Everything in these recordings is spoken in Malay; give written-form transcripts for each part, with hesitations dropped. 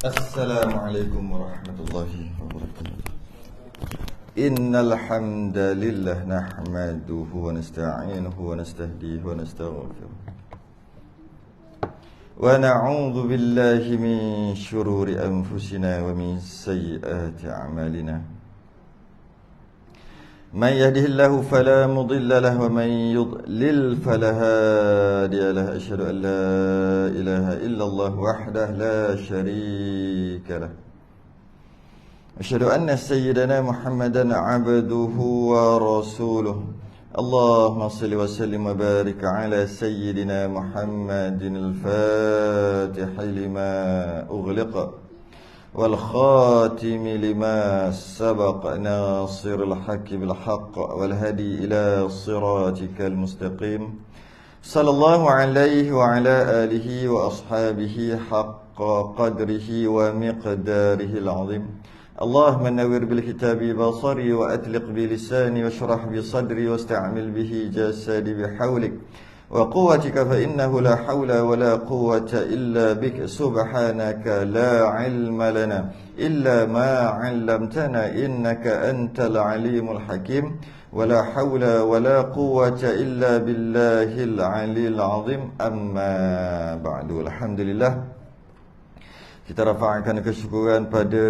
Assalamualaikum warahmatullahi wabarakatuh. Innal hamdalillah nahmaduhu wa nasta'inuhu wa nastahdihi wa nastaghfiruh. Wa na'udzu billahi min shururi anfusina wa min sayyiati a'malina. Man yahdihillahu fala mudilla lahu wa man yudlil fala hadiya lahu. Asyhadu an la ilaha illallah wahdahu la syarika lahu. Asyhadu anna sayyidana Muhammadan 'abduhu wa rasuluh. Allahumma shalli wa sallim wa barik ala sayyidina Muhammadin al-Fatih lima ughliqa wal khatimi lima sabaq nasiril haqqi bil haqq wal hadi ila siratikal mustaqim. Sallallahu alaihi wa ala alihi wa ashabihi haqqa qadrihi wa miqdarihi al-azim. Allahumma nawwir bil kitabi basari wa atliq bi lisani wa shrah bi sadri wasta'mil bihi jasadi bihawlik wa quwwatika fa innahu la hawla wa la quwwata illa bik. Subhanaka la ilma lana illa ma 'allamtana innaka antal alimul hakim. Wa la hawla wa la quwwata illa billahil 'aliyil 'azim. Amma ba'du. Alhamdulillah, kita rafa'kan kesyukuran pada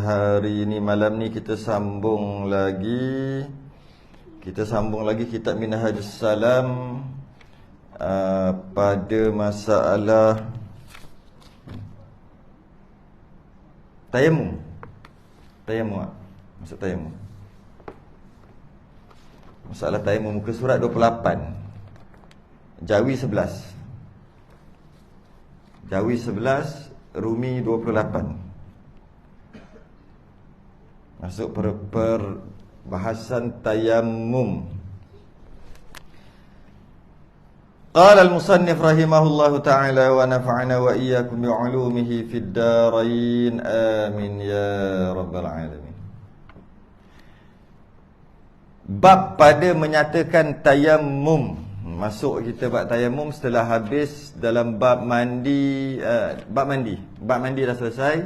hari ini, malam ni kita sambung lagi kitab Minhajus Salam pada masalah tayamum. Masalah tayamum, muka surat 28, Jawi 11, Rumi 28. Masuk perbahasan tayamum. Qala al-musannif rahimahullahu ta'ala wa nafa'ana wa iyyakum bi'ulumihi fid darain. Amin ya rabbal alamin. Bab pada menyatakan tayamum. Masuk kita bab tayamum setelah habis dalam bab mandi. Bab mandi dah selesai.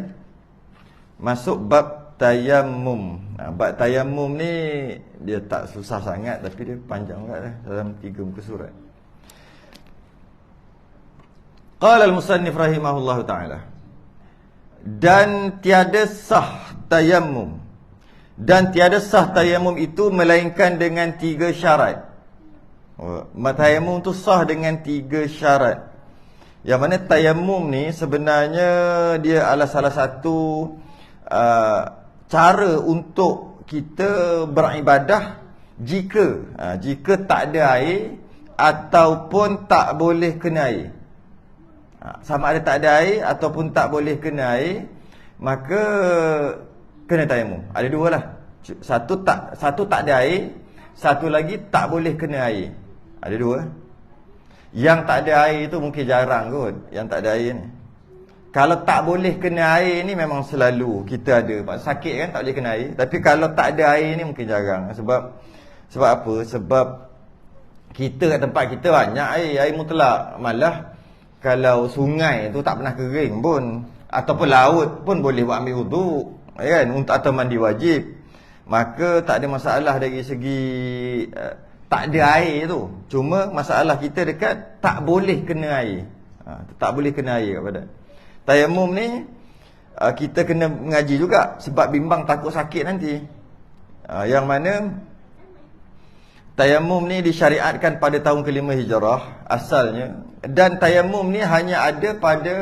Masuk bab tayamum. Bab tayamum ni dia tak susah sangat, tapi dia panjang juga dalam 3 muka surat. Qala al-musannif rahimahullahu ta'ala, dan tiada sah tayamum itu melainkan dengan 3 syarat. Tayamum tu sah dengan 3 syarat. Yang mana tayamum ni sebenarnya dia adalah salah satu cara untuk kita beribadah jika tak ada air ataupun tak boleh kena air. Sama ada tak ada air ataupun tak boleh kena air, maka kena tayamum. Ada 2 lah. Satu tak ada air, satu lagi tak boleh kena air. Ada 2. Yang tak ada air tu mungkin jarang kot, yang tak ada air ni. Kalau tak boleh kena air ni memang selalu kita ada. Sakit kan tak boleh kena air. Tapi kalau tak ada air ni mungkin jarang. Sebab apa? Sebab kita kat tempat kita banyak air mutlak. Malah kalau sungai tu tak pernah kering pun, ataupun laut pun boleh buat ambil wuduk, kan, untuk atau mandi wajib. Maka tak ada masalah dari segi tak ada air tu. Cuma masalah kita dekat tak boleh kena air. Tak boleh kena air kat badan. Tayamum ni kita kena mengaji juga, sebab bimbang takut sakit nanti. Yang mana tayamum ni disyariatkan pada tahun ke-5 Hijrah asalnya, dan tayamum ni hanya ada pada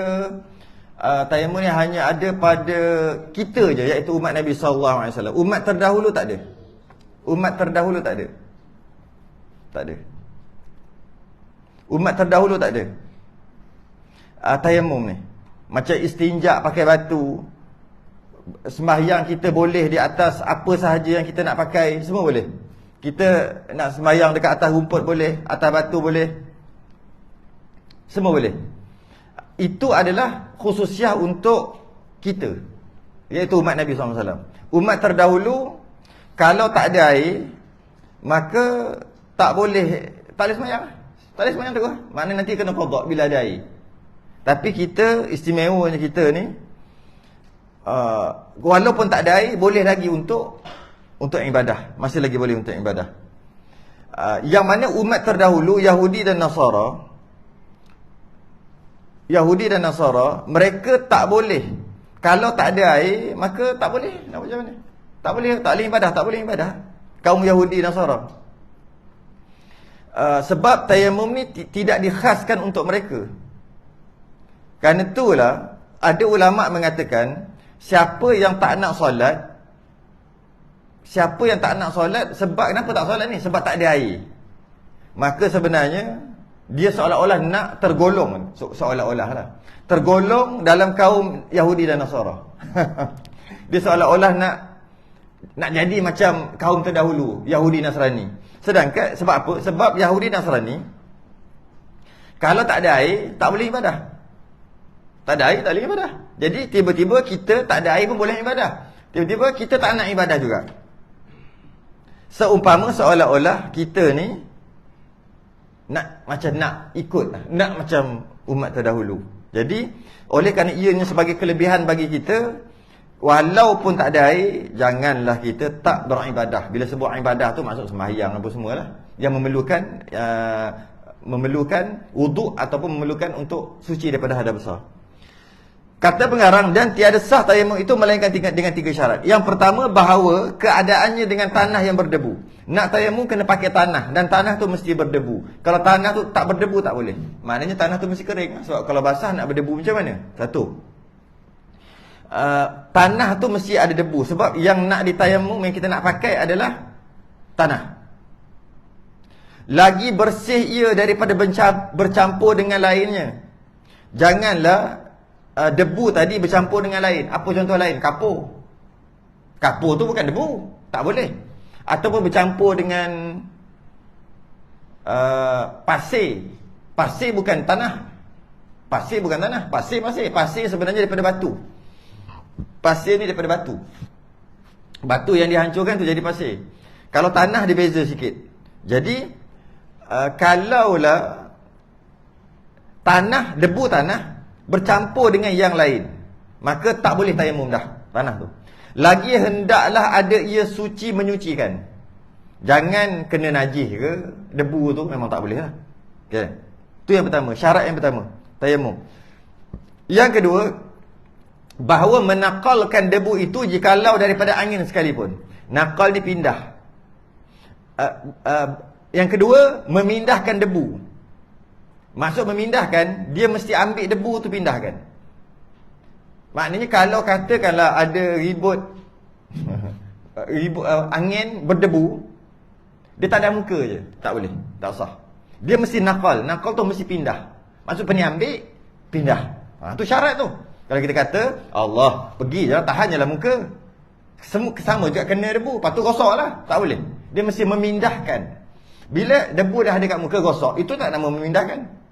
kita je, iaitu umat Nabi sallallahu alaihi wasallam. Umat terdahulu tak ada. Umat terdahulu tak ada tayamum ni. Macam istinja pakai batu, sembahyang kita boleh di atas apa sahaja yang kita nak pakai, semua boleh. Kita nak sembahyang dekat atas rumput boleh, atas batu boleh, semua boleh. Itu adalah khususiah untuk kita, iaitu umat Nabi SAW. Umat terdahulu kalau tak ada air, maka tak boleh sembahyang. Tak boleh sembahyang terus. Mana nanti kena qada bila ada air. Tapi kita, istimewanya kita ni, walaupun tak ada air, boleh lagi untuk ibadah. Masih lagi boleh untuk ibadah. Yang mana umat terdahulu, Yahudi dan Nasara, mereka tak boleh. Kalau tak ada air, maka tak boleh. Nak macam mana? Tak boleh ibadah. Kaum Yahudi dan Nasara. Sebab tayamum ni tidak dikhaskan untuk mereka. Kerana itulah ada ulama mengatakan siapa yang tak nak solat, sebab kenapa tak solat ni? Sebab tak ada air. Maka sebenarnya dia seolah-olah nak tergolong, seolah-olah lah, tergolong dalam kaum Yahudi dan Nasara. Dia seolah-olah nak jadi macam kaum terdahulu, Yahudi Nasrani. Sedangkan sebab apa? Sebab Yahudi Nasrani kalau tak ada air tak boleh ibadah. Tak ada air tak boleh ibadah. Jadi tiba-tiba kita tak ada air pun boleh ibadah. Tiba-tiba kita tak nak ibadah juga. Seumpama seolah-olah kita ni nak ikut, nak macam umat terdahulu. Jadi oleh kerana ianya sebagai kelebihan bagi kita, walaupun tak ada air, janganlah kita tak beribadah. Bila sebut ibadah tu maksud sembahyang apa semualah yang memerlukan wuduk ataupun memerlukan untuk suci daripada hadas besar. Kata pengarang, dan tiada sah tayamum itu melainkan dengan 3 syarat. Yang pertama, bahawa keadaannya dengan tanah yang berdebu. Nak tayamum kena pakai tanah, dan tanah tu mesti berdebu. Kalau tanah tu tak berdebu tak boleh. Maknanya tanah tu mesti kering. Sebab kalau basah nak berdebu macam mana? Satu, tanah tu mesti ada debu. Sebab yang nak ditayamum, yang kita nak pakai adalah tanah. Lagi bersih ia daripada bercampur dengan lainnya. Janganlah debu tadi bercampur dengan lain. Apa contoh lain? Kapur tu bukan debu, tak boleh. Ataupun bercampur dengan pasir. Pasir bukan tanah. Pasir sebenarnya daripada batu. Pasir ni daripada batu. Batu yang dihancurkan tu jadi pasir. Kalau tanah dia beza sikit. Jadi kalaulah debu tanah bercampur dengan yang lain, maka tak boleh tayamum dah tanah tu. Lagi hendaklah ada ia suci menyucikan. Jangan kena najis ke, debu tu memang tak boleh lah. Okay. Itu yang pertama, syarat yang pertama, tayamum. Yang kedua, bahawa menakalkan debu itu jikalau daripada angin sekalipun. Nakal ni pindah. Yang kedua, memindahkan debu. Maksud memindahkan, dia mesti ambil debu tu pindahkan. Maknanya kalau katakanlah ada ribut angin berdebu, dia tak ada muka je, tak boleh, tak sah. Dia mesti nakal tu mesti pindah. Maksud ambil, pindah. Tu syarat tu. Kalau kita kata Allah pergi je, tahan je lah muka, sama juga kena debu, lepas tu gosok lah, tak boleh. Dia mesti memindahkan. Bila debu dah ada kat muka, gosok, itu tak nama memindahkan.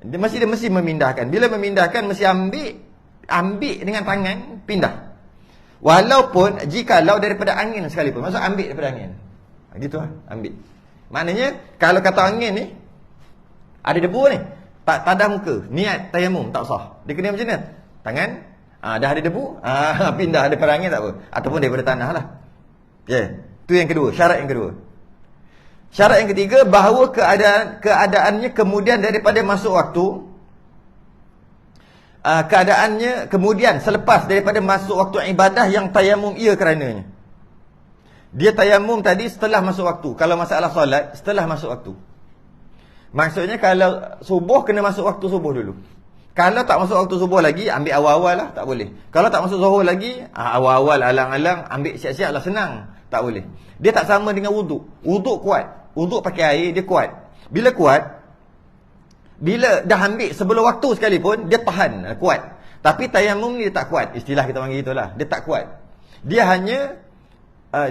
Dia mesti memindahkan. Bila memindahkan, mesti ambil dengan tangan, pindah. Walaupun jikalau daripada angin sekalipun. Maksud ambil daripada angin. Gitu lah, ambil. Maknanya kalau kata angin ni ada debu ni, tak ada muka, niat tayamum tak sah. Dia kena macam mana? Tangan, dah ada debu, pindah daripada angin tak apa, ataupun daripada tanah lah. Okay. Tu yang kedua, syarat yang kedua. Syarat yang ketiga, bahawa keadaannya kemudian daripada masuk waktu, keadaannya kemudian selepas daripada masuk waktu ibadah yang tayamum ia kerananya. Dia tayamum tadi setelah masuk waktu. Kalau masalah solat, setelah masuk waktu. Maksudnya kalau subuh, kena masuk waktu subuh dulu. Kalau tak masuk waktu subuh lagi, ambil awal-awal lah, tak boleh. Kalau tak masuk zuhur lagi, awal-awal alang-alang, ambil siap-siap lah, senang. Tak boleh. Dia tak sama dengan wuduk. Wuduk kuat. Wuduk pakai air, dia kuat. Bila kuat, bila dah ambil sebelum waktu sekalipun, dia tahan, kuat. Tapi tayamum ni dia tak kuat. Istilah kita panggil itulah. Dia tak kuat. Dia hanya,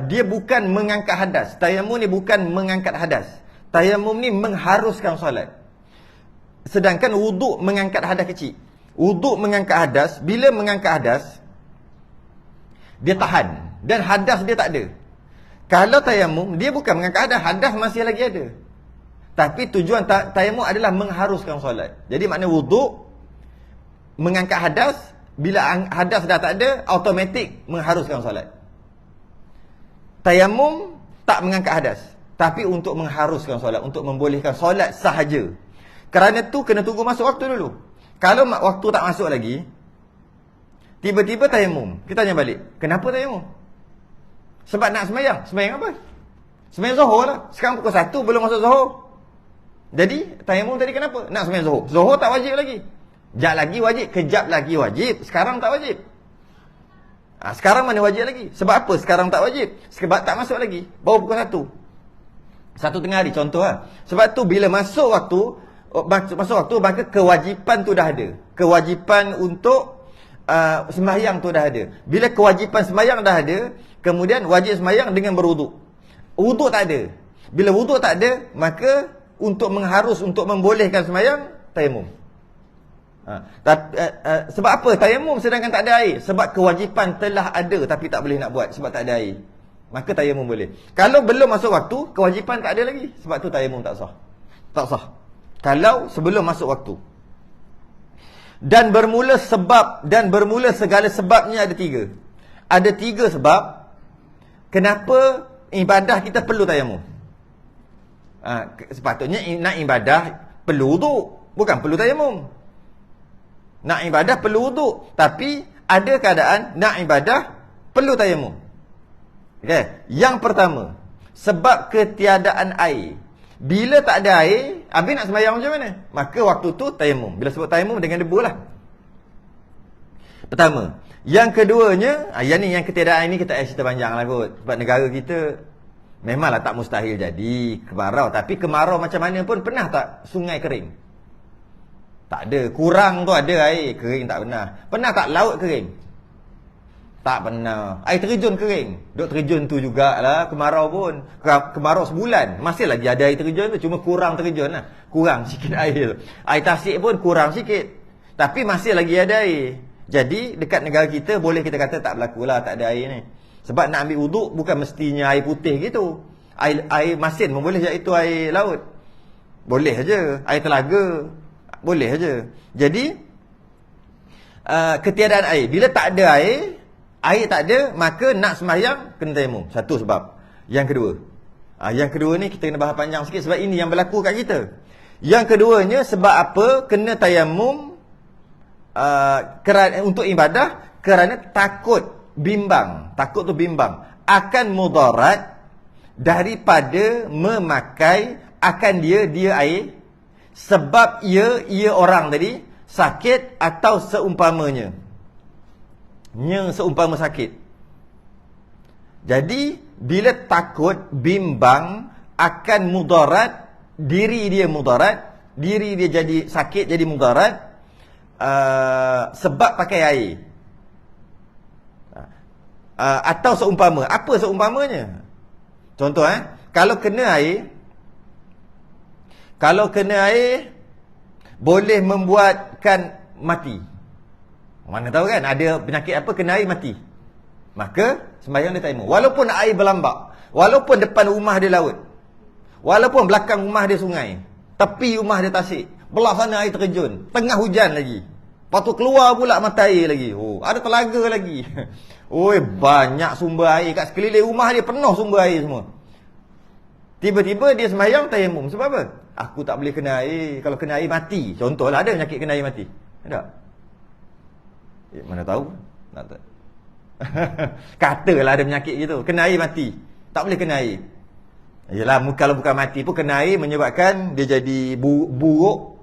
dia bukan mengangkat hadas. Tayamum ni bukan mengangkat hadas. Tayamum ni mengharuskan solat. Sedangkan wuduk mengangkat hadas kecil. Wuduk mengangkat hadas, bila mengangkat hadas, dia tahan. Dan hadas dia tak ada. Kalau tayamum, dia bukan mengangkat hadas. Hadas masih lagi ada. Tapi tujuan tayamum adalah mengharuskan solat. Jadi makna wuduk mengangkat hadas, Bila hadas dah tak ada, automatik mengharuskan solat. Tayamum tak mengangkat hadas, tapi untuk mengharuskan solat, untuk membolehkan solat sahaja. Kerana tu kena tunggu masuk waktu dulu. Kalau waktu tak masuk lagi, tiba-tiba tayamum, kita tanya balik, kenapa tayamum? Sebab nak sembahyang. Sembahyang apa? Sembahyang Zuhur lah. Sekarang pukul 1 belum masuk Zuhur. Jadi tayamum tadi kenapa? Nak sembahyang Zuhur. Zuhur tak wajib lagi. Sekejap lagi wajib, kejap lagi wajib. Sekarang tak wajib. Sekarang mana wajib lagi? Sebab apa sekarang tak wajib? Sebab tak masuk lagi. Baru pukul 1. 1 tengah hari contoh lah. Sebab tu bila masuk waktu, maka kewajipan tu dah ada. Kewajipan untuk sembahyang tu dah ada. Bila kewajipan sembahyang dah ada, kemudian wajib sembahyang dengan berwuduk. Wuduk tak ada. Bila wuduk tak ada, maka untuk membolehkan sembahyang, tayamum. Sebab apa tayamum sedangkan tak ada air? Sebab kewajipan telah ada tapi tak boleh nak buat sebab tak ada air. Maka tayamum boleh. Kalau belum masuk waktu, kewajipan tak ada lagi. Sebab tu tayamum tak sah. Tak sah. Kalau sebelum masuk waktu. Dan bermula segala sebabnya ada 3. Ada 3 sebab kenapa ibadah kita perlu tayamum. Sepatutnya nak ibadah perlu wuduk, bukan perlu tayamum. Nak ibadah perlu wuduk, tapi ada keadaan nak ibadah perlu tayamum. Okay. Yang pertama, sebab ketiadaan air. Bila tak ada air, habis nak sembahyang macam mana? Maka waktu tu tayamum. Bila sebut tayamum dengan debu lah. Pertama. Yang keduanya, yang ketiadaan ini kita cerita panjang lah kot. Sebab negara kita memanglah tak mustahil jadi kemarau. Tapi kemarau macam mana pun pernah tak sungai kering? Tak ada. Kurang tu ada air. Kering tak pernah. Pernah tak laut kering? Tak pernah. Air terjun kering? Duk terjun tu jugalah. Kemarau pun. Kemarau sebulan. Masih lagi ada air terjun tu. Cuma kurang terjun lah. Kurang sikit air. Air tasik pun kurang sikit. Tapi masih lagi ada air. Jadi dekat negara kita boleh kita kata tak berlaku lah. Tak ada air ni. Sebab nak ambil wuduk bukan mestinya air putih gitu. Air masin pun boleh. Iaitu air laut. Boleh aja. Air telaga boleh aja. Jadi ketiadaan air. Bila tak ada air tak ada, maka nak sembahyang kena tayamum. Satu sebab. Yang kedua ni kita kena bahas panjang sikit sebab ini yang berlaku kat kita. Yang keduanya sebab apa kena tayamum untuk ibadah? Kerana takut bimbang akan mudarat daripada memakai akan dia air. Sebab ia orang tadi sakit atau seumpamanya. Seumpama sakit. Jadi bila takut bimbang akan mudarat, diri dia jadi sakit, jadi mudarat sebab pakai air. Atau seumpama. Apa seumpamanya? Contoh kalau kena air boleh membuatkan mati. Mana tahu kan ada penyakit apa kena air mati. Maka sembahyang dia tayamum. Walaupun air berlambak, walaupun depan rumah dia laut, walaupun belakang rumah dia sungai, tepi rumah dia tasik, belah sana air terjun, tengah hujan lagi. Lepas tu keluar pula mata air lagi. Ada telaga lagi. Banyak sumber air kat sekeliling rumah dia, penuh sumber air semua. Tiba-tiba dia sembahyang tayamum. Sebab apa? Aku tak boleh kena air. Kalau kena air mati. Contohlah ada penyakit kena air mati. Ada? Mana tahu? Katalah ada penyakit gitu. Kena air mati. Tak boleh kena air. Yelah, kalau bukan mati pun kena air menyebabkan dia jadi buruk.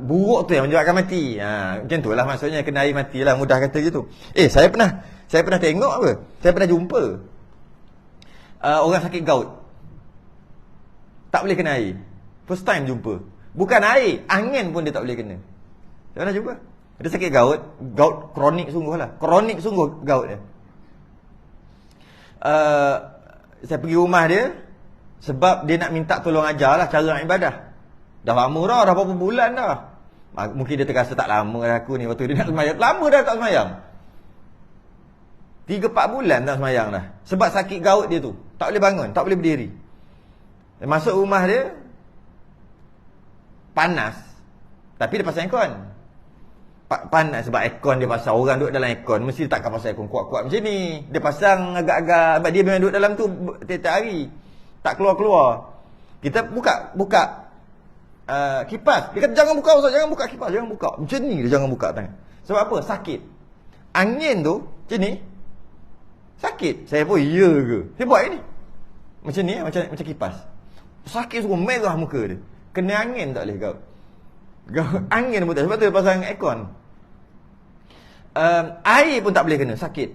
Buruk tu yang menyebabkan mati. Macam tu lah maksudnya kena air mati lah. Mudah kata gitu. Saya pernah tengok apa? Saya pernah jumpa orang sakit gout. Tak boleh kena air. First time jumpa. Bukan air, angin pun dia tak boleh kena. Saya pernah jumpa. Dia sakit gout. Gout kronik sungguh lah. Kronik sungguh gout dia. Saya pergi rumah dia sebab dia nak minta tolong ajar lah cara nak ibadah. Dah lama dah berapa bulan dah. Mungkin dia terasa tak lama dah aku ni. Waktu dia nak sembahyang. Lama dah tak sembahyang. 3-4 bulan tak sembahyang dah. Sebab sakit gout dia tu. Tak boleh bangun, tak boleh berdiri. Dia masuk rumah dia, panas. Tapi dia pasang aircon. panas sebab aircon dia pasang. Orang duduk dalam aircon mesti takkan pasang aircon kuat-kuat macam ni. Dia pasang agak-agak sebab dia memang duduk dalam tu tiap-tiap hari. Tak keluar-keluar. Kita buka kipas. Dia kata jangan buka Ustaz, jangan buka kipas, jangan buka. Macam ni dia jangan buka tangan. Sebab apa? Sakit. Angin tu macam ni. Sakit. Saya pun ya ke? Saya buat ni. Macam ni macam kipas. Sakit suruh merah muka dia. Kena angin tak boleh kau. Angin pun tak. Sebab tu dia pasang aircon. Air pun tak boleh kena. Sakit.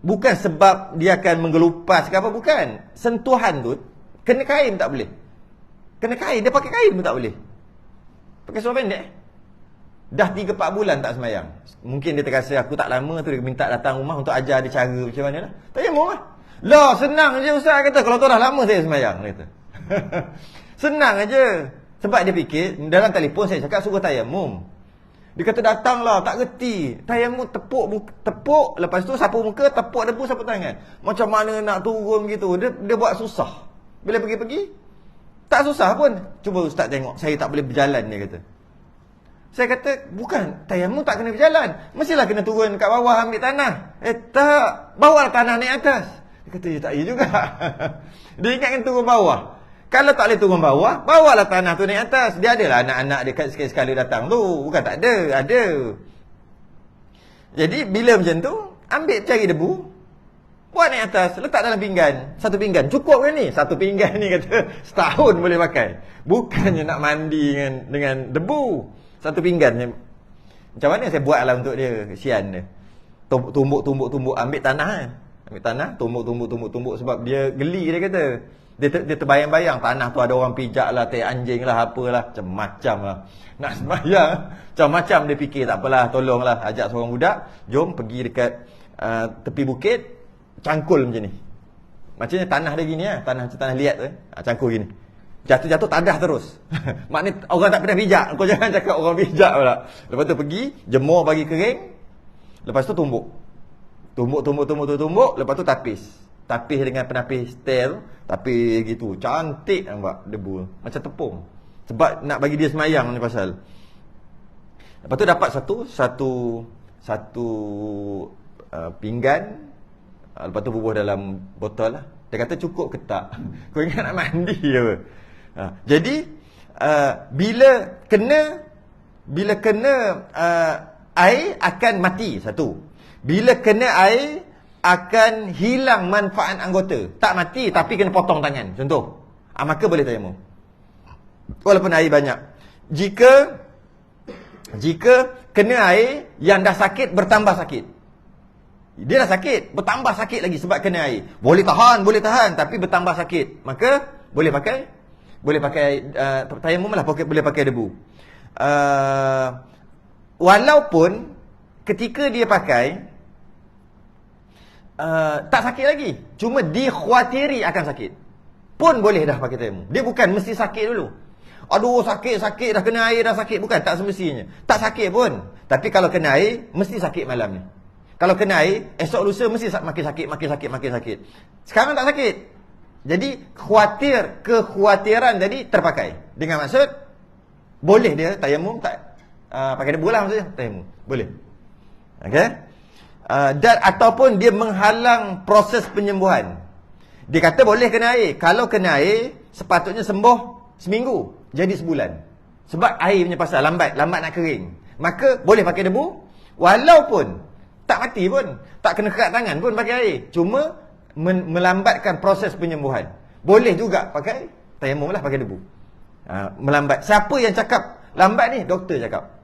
Bukan sebab dia akan menggelupas ke apa. Bukan. Sentuhan tu. Kena kain tak boleh. Kena kain. Dia pakai kain pun tak boleh. Pakai seluar pendek. Dah 3-4 bulan tak semayang. Mungkin dia terasa aku tak lama tu. Dia minta datang rumah untuk ajar dia cara macam mana lah. Tak payah lah. Lah senang je Ustaz kata. Kalau tu dah lama saya semayang. Kata. Senang aja. Sebab dia fikir, dalam telefon saya cakap suruh tayamum. Dia kata datanglah, tak reti. Tayamum tepuk, lepas tu sapu muka, tepuk debu, sapu tangan. Macam mana nak turun gitu. Dia buat susah. Bila pergi-pergi, tak susah pun. Cuba Ustaz tengok, saya tak boleh berjalan, dia kata. Saya kata, bukan, tayamum tak kena berjalan. Mestilah kena turun kat bawah ambil tanah. Tak, bawalah tanah naik atas. Dia kata, ya tak ya juga. Dia ingatkan turun bawah. Kalau tak boleh turun bawah, bawalah tanah tu naik atas. Dia adalah anak-anak dia sekali-sekala datang tu. Bukan tak ada, ada. Jadi bila macam tu, ambil cari debu, buat naik atas, letak dalam pinggan. Satu pinggan, cukup ke ni? Satu pinggan ni kata, setahun boleh pakai. Bukannya nak mandi dengan debu. Satu pinggan. Macam mana saya buatlah untuk dia, kesian dia. Tumbuk, ambil tanah. Ambil tanah, tumbuk. Sebab dia geli dia kata. Dia terbayang-bayang tanah tu ada orang pijak lah, tai anjing lah, apalah, macam-macam lah. Nak sembahyang, macam-macam dia fikir, tak apalah, tolonglah, ajak seorang budak, jom pergi dekat tepi bukit, cangkul macam ni. Macamnya tanah dia gini lah, tanah liat tu, cangkul gini. Jatuh-jatuh tadah terus. Maknanya orang tak pernah pijak, kau jangan cakap orang pijak pula. Lepas tu pergi, jemur bagi kering, lepas tu tumbuk, lepas tu tapis. Tapis dengan penapis stel, tapi gitu. Cantik nampak debu. Macam tepung. Sebab nak bagi dia semayang ni pasal. Lepas tu dapat satu pinggan. Lepas tu bubuh dalam botol lah. Dia kata cukup ke tak? Kau ingat nak mandi ke? Jadi, bila kena air akan mati. Satu. Bila kena air akan hilang manfaat anggota. Tak mati tapi kena potong tangan. Contoh. Maka boleh tayamum. Walaupun air banyak. Jika kena air yang dah sakit bertambah sakit. Dia dah sakit, bertambah sakit lagi sebab kena air. Boleh tahan tapi bertambah sakit. Maka boleh pakai tayamum lah, boleh pakai debu. Walaupun ketika dia pakai tak sakit lagi. Cuma dikhawatiri akan sakit. Pun boleh dah pakai tayamum. Dia bukan mesti sakit dulu. Aduh sakit dah kena air dah sakit. Bukan, tak semestinya. Tak sakit pun. Tapi kalau kena air, mesti sakit malam ni. Kalau kena air, esok lusa mesti makin sakit. Sekarang tak sakit. Jadi kekhawatiran tadi terpakai. Dengan maksud, boleh dia tayamum tak pakai debu lah maksudnya. Tayamum. Boleh. Okay. Dan ataupun dia menghalang proses penyembuhan. Dia kata boleh kena air. Kalau kena air, sepatutnya sembuh seminggu, jadi sebulan. Sebab air punya pasal lambat nak kering. Maka boleh pakai debu, walaupun tak mati pun, tak kena kerat tangan pun pakai air. Cuma melambatkan proses penyembuhan. Boleh juga pakai tayamum lah, pakai debu. Melambat. Siapa yang cakap lambat ni? Doktor cakap.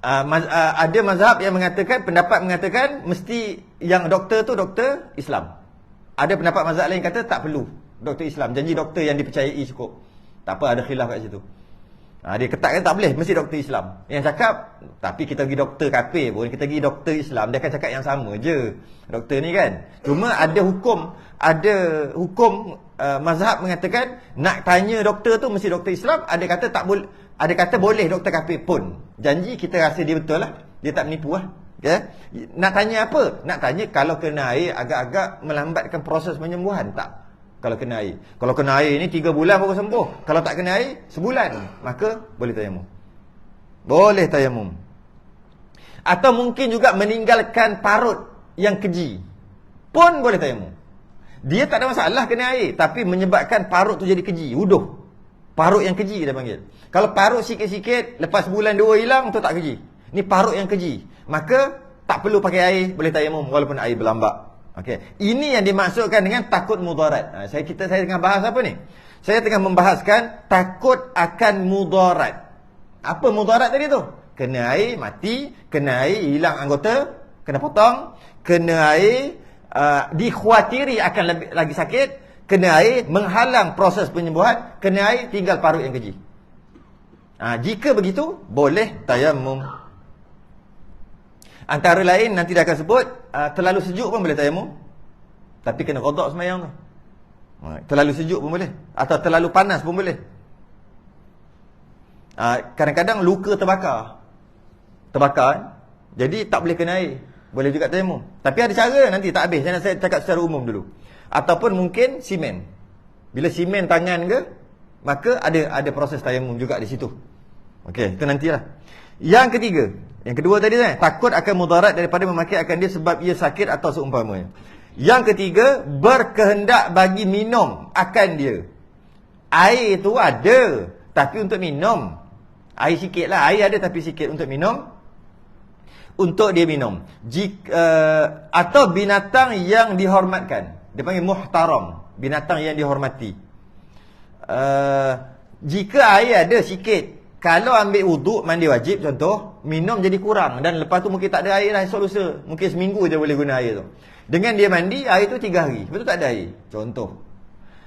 Ada mazhab yang pendapat mengatakan mesti yang doktor tu doktor Islam. Ada pendapat mazhab lain kata tak perlu doktor Islam, janji doktor yang dipercayai cukup. Tak apa, ada khilaf kat situ. Dia ketatkan tak boleh, mesti doktor Islam. Yang cakap, tapi kita pergi doktor kafir pun, kita pergi doktor Islam, dia akan cakap yang sama je. Doktor ni kan. Cuma ada hukum mazhab mengatakan nak tanya doktor tu mesti doktor Islam, ada kata tak boleh. Ada kata boleh doktor kafir pun. Janji kita rasa dia betul lah. Dia tak menipu lah. Okay? Nak tanya apa? Nak tanya kalau kena air agak-agak melambatkan proses penyembuhan. Tak. Kalau kena air. Kalau kena air ni 3 bulan baru sembuh. Kalau tak kena air, sebulan. Maka boleh tayamum. Boleh tayamum. Atau mungkin juga meninggalkan parut yang keji pun boleh tayamum. Dia tak ada masalah kena air, tapi menyebabkan parut tu jadi keji, wuduh. Parut yang keji dia panggil. Kalau parut sikit-sikit, lepas bulan 2 hilang, tu tak keji. Ni parut yang keji. Maka tak perlu pakai air, boleh tayamum walaupun air berlambak. Okey. Ini yang dimaksudkan dengan takut mudarat. Saya tengah bahas apa ni? Saya tengah membahaskan takut akan mudarat. Apa mudarat tadi tu? Kena air mati, kena air hilang anggota, kena potong, kena air dikhawatiri akan lagi sakit, kena air menghalang proses penyembuhan, kena air tinggal parut yang keji. Jika begitu, boleh tayamum. Antara lain nanti dia akan sebut terlalu sejuk pun boleh tayamum. Tapi kena qada sembahyang tu. Terlalu sejuk pun boleh, atau terlalu panas pun boleh. Kadang-kadang luka terbakar kan? Jadi tak boleh kena air, boleh juga tayamum. Tapi ada cara, nanti tak habis, saya cakap secara umum dulu. Ataupun mungkin simen. Bila simen tangan ke, maka ada proses tayamum juga di situ. Okey, itu nantilah. Yang ketiga, yang kedua tadi takut akan mudarat daripada memakai akan dia sebab ia sakit atau seumpamanya. Yang ketiga, berkehendak bagi minum akan dia. Air tu ada, tapi untuk minum air sikit lah. Air ada tapi sikit untuk minum. Untuk dia minum. Atau binatang yang dihormatkan. Dia panggil muhtaram. Binatang yang dihormati. Jika air ada sikit, kalau ambil wuduk, mandi wajib contoh, minum jadi kurang. Dan lepas tu mungkin tak ada air lah esok lusa. Mungkin seminggu je boleh guna air tu. Dengan dia mandi, air tu 3 hari. Betul tak ada air? Contoh.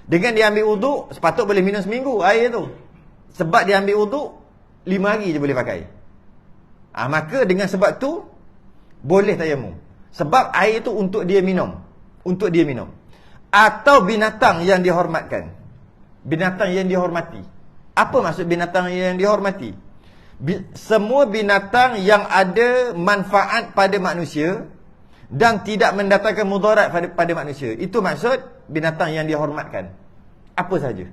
Dengan dia ambil wuduk, sepatut boleh minum seminggu air tu. Sebab dia ambil wuduk, 5 hari je boleh pakai. Maka dengan sebab tu, boleh tayamum. Sebab air tu untuk dia minum. Untuk dia minum. Atau binatang yang dihormatkan. Binatang yang dihormati. Apa maksud binatang yang dihormati? Semua binatang yang ada manfaat pada manusia dan tidak mendatangkan mudarat pada manusia. Itu maksud binatang yang dihormatkan. Apa saja.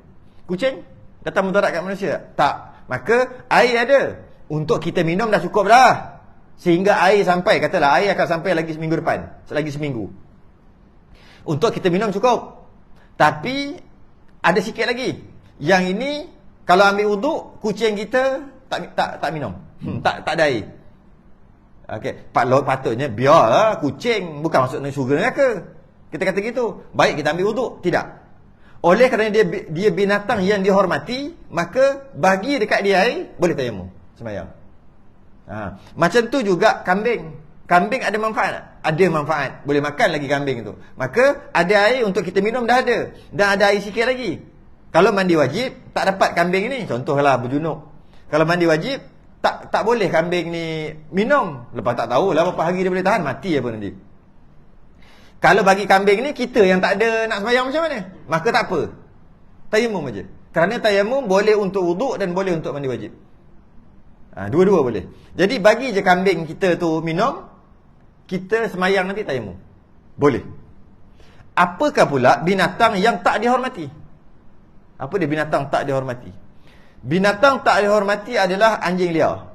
Kucing datang mudarat kat manusia? Tak. Maka air ada. Untuk kita minum dah cukup dah. Sehingga air sampai, katalah air akan sampai lagi seminggu depan. Selagi seminggu. Untuk kita minum cukup. Tapi ada sikit lagi. Yang ini kalau ambil wuduk, kucing kita tak minum. Tak ada air. Okey, patutnya biarlah kucing, bukan maksudnya syurga neraka. Kita kata gitu. Baik kita ambil wuduk, tidak. Oleh kerana dia binatang yang dihormati, maka bagi dekat dia air, boleh tayamum sembahyang. Macam tu juga kambing. Kambing ada manfaat? Ada manfaat. Boleh makan lagi kambing tu. Maka ada air untuk kita minum dah ada. Dan ada air sikit lagi. Kalau mandi wajib, tak dapat kambing ni, contohlah berjunuk. Kalau mandi wajib, tak boleh kambing ni minum. Lepas tak tahulah berapa hari dia boleh tahan, mati apa nanti. Kalau bagi kambing ni, kita yang tak ada nak sembahyang macam mana? Maka tak apa. Tayamum aja. Kerana tayamum boleh untuk wuduk dan boleh untuk mandi wajib. Dua-dua boleh. Jadi bagi je kambing kita tu minum, kita sembahyang nanti tayamum. Boleh. Apakah pula binatang yang tak dihormati? Apa dia binatang tak dihormati? Binatang tak dihormati adalah anjing liar.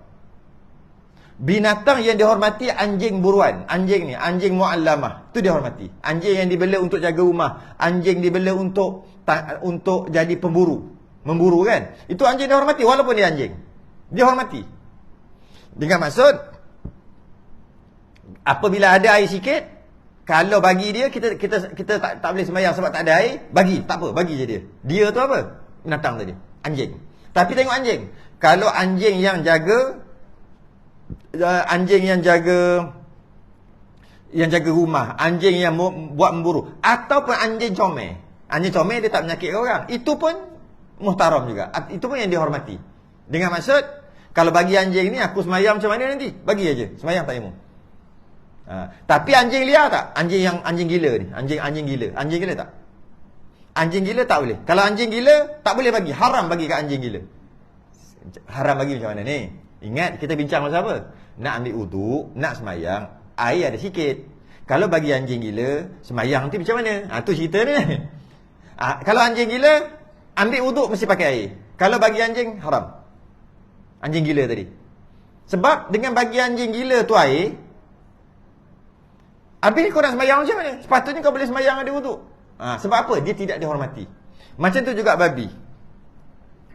Binatang yang dihormati anjing buruan. Anjing ni, anjing mu'allamah. Itu dihormati. Anjing yang dibela untuk jaga rumah. Anjing dibela untuk jadi pemburu. Memburu kan? Itu anjing dihormati walaupun dia anjing. Dihormati. Dengan maksud, apabila ada air sikit, kalau bagi dia, kita tak boleh sembahyang sebab tak ada air, bagi, tak apa, bagi je dia. Dia tu apa? Binatang tadi, anjing. Tapi tengok anjing. Kalau anjing yang jaga rumah, anjing yang buat memburu, ataupun anjing comel. Anjing comel dia tak menyakitkan orang. Itu pun muhtaram juga. Itu pun yang dihormati. Dengan maksud, kalau bagi anjing ni aku sembahyang macam mana nanti? Bagi aja, sembahyang tayamum. Tapi anjing liar tak? Anjing gila ni. Anjing gila. Anjing gila tak? Anjing gila tak boleh. Kalau anjing gila, tak boleh bagi. Haram bagi kat anjing gila. Haram bagi macam mana ni? Ingat, kita bincang pasal apa? Nak ambil wuduk, nak sembahyang, air ada sikit. Kalau bagi anjing gila, sembahyang nanti macam mana? Tu cerita ni. Kalau anjing gila, ambil wuduk mesti pakai air. Kalau bagi anjing, haram. Anjing gila tadi. Sebab dengan bagi anjing gila tu air, habis kau nak sembahyang macam mana? Sepatutnya kau boleh sembahyang ada wuduk. Sebab apa? Dia tidak dihormati. Macam tu juga babi.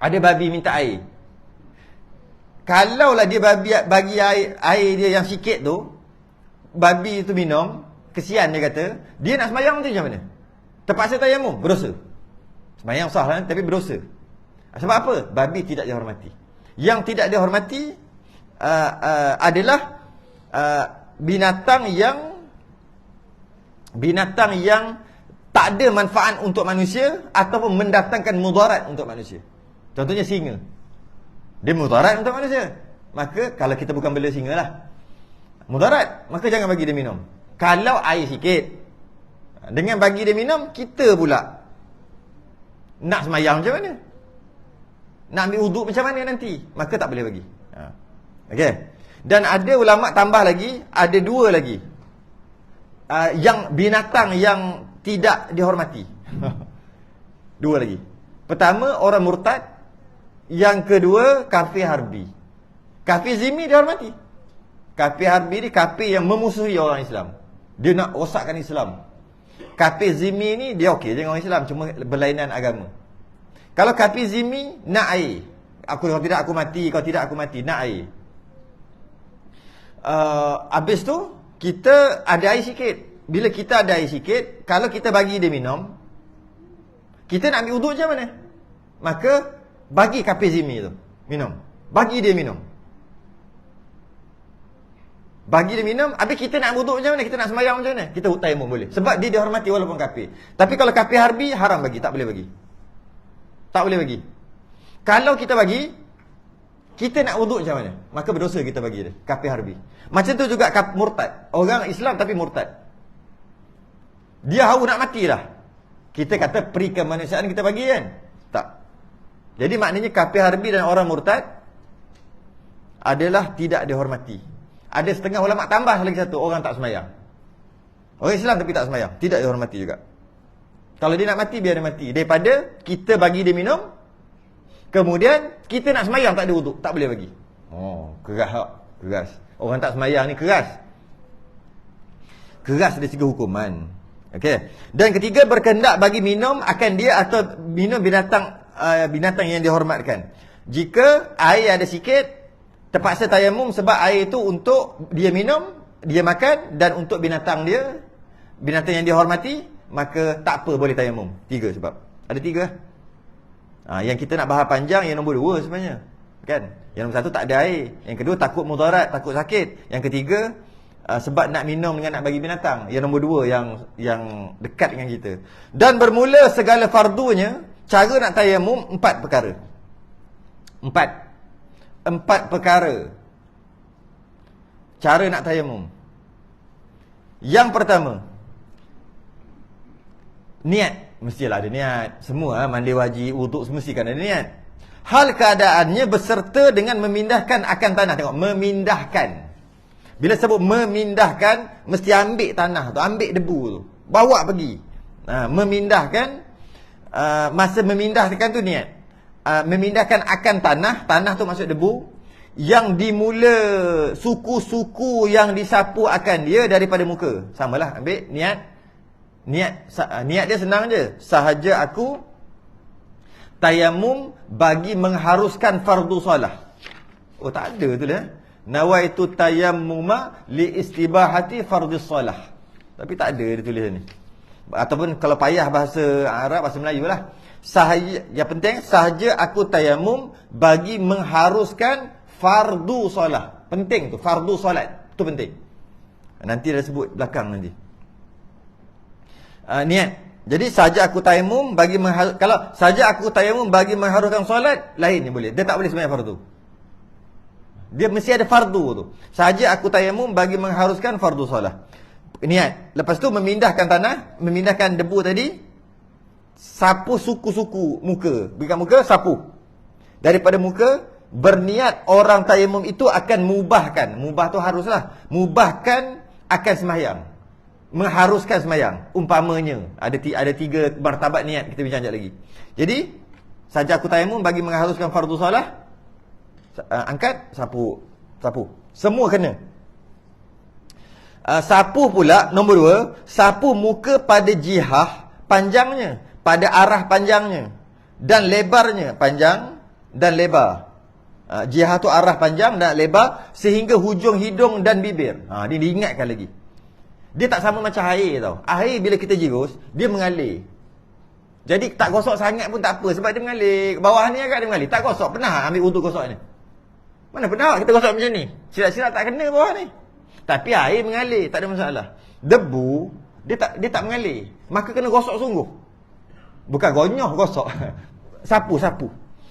Ada babi minta air. Kalaulah dia bagi air dia yang sikit tu, babi tu minum, kesian dia kata, dia nak sembahyang tu macam mana? Terpaksa tayamum, berdosa. Sembahyang sah lah, tapi berdosa. Sebab apa? Babi tidak dihormati. Yang tidak dihormati adalah binatang yang tak ada manfaat untuk manusia ataupun mendatangkan mudarat untuk manusia. Contohnya singa. Dia mudarat untuk manusia. Maka kalau kita bukan bela singa lah, mudarat, maka jangan bagi dia minum. Kalau air sikit, dengan bagi dia minum, kita pula nak semayang macam mana? Nak ambil wuduk macam mana nanti? Maka tak boleh bagi. Okey. Dan ada ulama' tambah lagi, ada dua lagi. Yang binatang yang tidak dihormati. Dua lagi. Pertama, orang murtad. Yang kedua, kafir harbi. Kafir zimmi dihormati. Kafir harbi ni kafir yang memusuhi orang Islam. Dia nak rosakkan Islam. Kafir zimmi ni dia okey dengan orang Islam, cuma berlainan agama. Kalau kafir zimmi nak air, kalau tidak aku mati, kalau tidak aku mati, nak air. Habis tu kita ada air sikit. Bila kita ada air sikit, kalau kita bagi dia minum, kita nak ambil wuduk macam mana? Maka bagi kafir zimmi tu minum. Bagi dia minum. Bagi dia minum, habis kita nak wuduk macam mana? Kita nak sembahyang macam mana? Kita tayamum boleh. Sebab dia dihormati walaupun kafir. Tapi kalau kafir harbi, haram bagi, tak boleh bagi. Tak boleh bagi. Kalau kita bagi, kita nak wuduk macam mana? Maka berdosa kita bagi dia, kafir harbi. Macam tu juga murtad. Orang Islam tapi murtad. Dia haus nak mati dah. Kita kata peri kemanusiaan kita bagi kan? Tak. Jadi maknanya kafir harbi dan orang murtad adalah tidak dihormati. Ada setengah ulama' tambah lagi satu, orang tak sembahyang. Orang Islam tapi tak sembahyang, tidak dihormati juga. Kalau dia nak mati, biar dia mati. Daripada kita bagi dia minum, kemudian kita nak sembahyang tak ada wuduk, tak boleh bagi. Keras tak? Keras. Orang tak sembahyang ni keras. Keras dari segi hukuman. Okey. Dan ketiga, berkehendak bagi minum akan dia atau minum binatang yang dihormatkan. Jika air ada sikit, terpaksa tayamum sebab air itu untuk dia minum, dia makan, dan untuk binatang yang dihormati, maka tak apa, boleh tayamum. Tiga sebab. Ada tiga. Yang kita nak bahas panjang yang nombor dua sebenarnya. Kan? Yang nombor satu tak ada air. Yang kedua takut mudarat, takut sakit. Yang ketiga sebab nak minum dengan nak bagi binatang. Yang nombor dua yang dekat dengan kita. Dan bermula segala fardunya, cara nak tayamum 4 perkara. 4 perkara cara nak tayamum. Yang pertama, niat. Mestilah ada niat. Semua mandi wajib, wuduk semestikan ada niat. Hal keadaannya beserta dengan memindahkan akan tanah. Tengok, memindahkan. Bila sebut memindahkan, mesti ambil tanah tu, ambil debu tu, bawa pergi. Memindahkan, masa memindahkan tu niat. Memindahkan akan tanah tu maksud debu, yang dimula suku-suku yang disapu akan dia daripada muka. Samalah, ambil niat dia senang je. Sahaja aku tayamum bagi mengharuskan fardu solah. Tak ada tu lah. Nawaitu tayammuma li istibahati fardhu solah. Tapi tak ada dia tulis ni. Ataupun kalau payah bahasa Arab, bahasa Melayu lah. Yang penting, sahaja aku tayamum bagi mengharuskan fardu solah. Penting tu, fardu solat. Itu penting. Nanti dah sebut belakang nanti. Niat. Jadi sahaja aku tayamum bagi kalau sahaja aku tayamum bagi mengharuskan solat, lain ni boleh. Dia tak boleh sembahyang fardu. Dia mesti ada fardu tu. Sahaja aku tayamum bagi mengharuskan fardu solat. Niat. Lepas tu memindahkan tanah, memindahkan debu tadi, sapu suku-suku muka. Berikan muka, sapu. Daripada muka, berniat orang tayamum itu akan mubahkan. Mubah tu haruslah. Mubahkan akan sembahyang. Mengharuskan sembahyang. Umpamanya, ada 3 martabat niat, kita bincang sekejap lagi. Jadi, sahaja aku tayamum bagi mengharuskan fardu solat, angkat, sapu. Sapu. Semua kena. Sapu pula, nombor 2, sapu muka pada jihah panjangnya, pada arah panjangnya dan lebarnya, panjang dan lebar. Jihah tu arah panjang dan lebar sehingga hujung hidung dan bibir. Dia diingatkan lagi. Dia tak sama macam air tau. Air bila kita jirus, dia mengalir. Jadi tak gosok sangat pun tak apa sebab dia mengalir. Bawah ni agak dia mengalir. Tak gosok, pernah ambil wuduk gosok ni? Mana pernah kita gosok macam ni? Silap-silap tak kena bawah ni. Tapi air mengalir, tak ada masalah. Debu, dia tak mengalir. Maka kena gosok sungguh. Bukan gonyoh gosok. Sapu.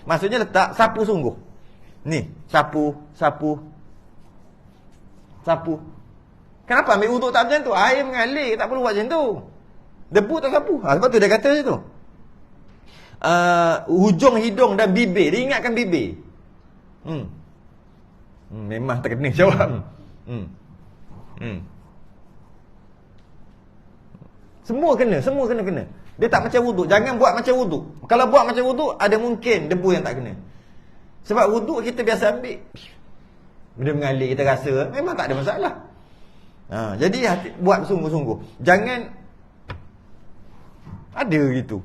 Maksudnya letak sapu sungguh. Ni, sapu. Kenapa ambil wuduk tak macam tu? Air mengalir, tak perlu buat macam tu. Debu tak sapu. Sebab tu dia kata macam tu. Hujung hidung dan bibir. Dia ingatkan bibir. Memang tak kena jawab. Semua kena. Dia tak macam wuduk. Jangan buat macam wuduk. Kalau buat macam wuduk, ada mungkin debu yang tak kena. Sebab wuduk kita biasa ambil, bila mengalir kita rasa memang tak ada masalah. Jadi buat sungguh-sungguh. Jangan ada gitu.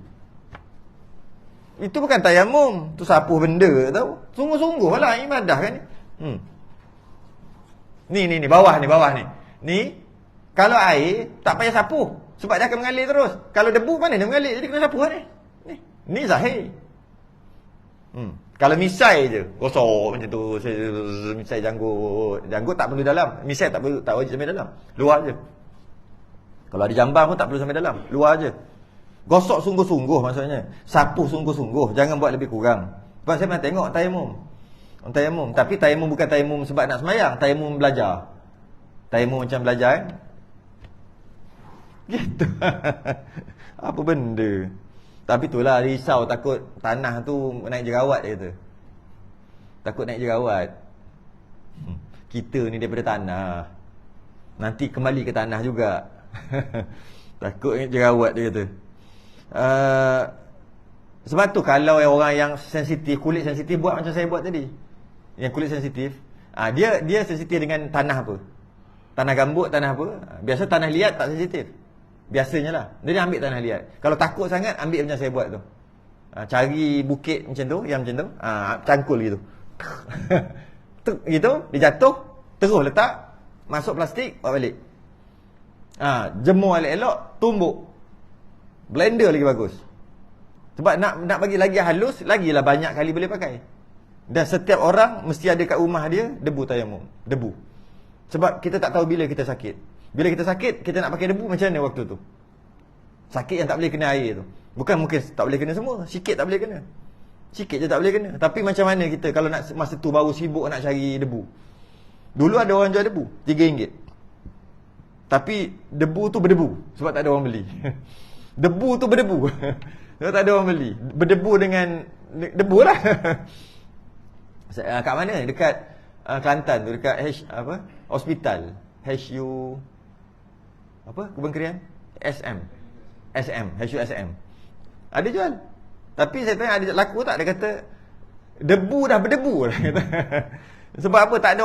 Itu bukan tayamum, tu sapu benda tau. Sungguh-sungguh lah ibadah kan ni. Ni bawah ni. Ni kalau air tak payah sapu sebab dia akan mengalir terus. Kalau debu mana dia mengalir, jadi kena sapu ni. Ni zahir. Kalau misai je gosok macam tu, misai janggut tak perlu dalam. Misai tak wajib sampai dalam, luar je. Kalau ada jamban pun tak perlu sampai dalam, luar je. Gosok sungguh-sungguh maksudnya. Sapu sungguh-sungguh, jangan buat lebih kurang. Sebab saya pernah tengok tayamum. Tapi tayamum bukan tayamum sebab nak sembahyang, tayamum belajar. Tayamum macam belajar kan? Gitu. Apa benda? Tapi itulah risau, takut tanah tu naik jerawat dia kata. Takut naik jerawat. Kita ni daripada tanah, nanti kembali ke tanah juga. Takut naik jerawat dia kata. Sebab tu kalau orang yang sensitif, kulit sensitif, buat macam saya buat tadi. Yang kulit sensitif, dia sensitif dengan tanah apa? Tanah gambut, tanah apa? Biasa tanah liat tak sensitif. Biasanya lah. Dia ambil tanah liat. Kalau takut sangat, ambil macam saya buat tu. Cari bukit macam tu, yang macam tu, cangkul gitu. Gitu, dia jatuh, terus letak, masuk plastik, buat balik. Jemur elok-elok, tumbuk. Blender lagi bagus. Sebab nak bagi lagi halus, lagilah banyak kali boleh pakai. Dan setiap orang mesti ada kat rumah dia debu tayamum. Debu. Sebab kita tak tahu bila kita sakit. Bila kita sakit, kita nak pakai debu macam mana waktu tu? Sakit yang tak boleh kena air tu. Bukan mungkin tak boleh kena semua. Sikit tak boleh kena. Sikit je tak boleh kena. Tapi macam mana kita kalau nak masa tu baru sibuk nak cari debu. Dulu ada orang jual debu RM3. Tapi debu tu berdebu sebab tak ada orang beli. Debu tu berdebu sebab tak ada orang beli. Berdebu dengan debu lah. Kat mana? Dekat Kelantan tu, dekat hospital HU Kubang Kerian HUSM ada jual. Tapi saya tanya ada laku tak? Dia kata debu dah berdebu lah. Sebab apa? Tak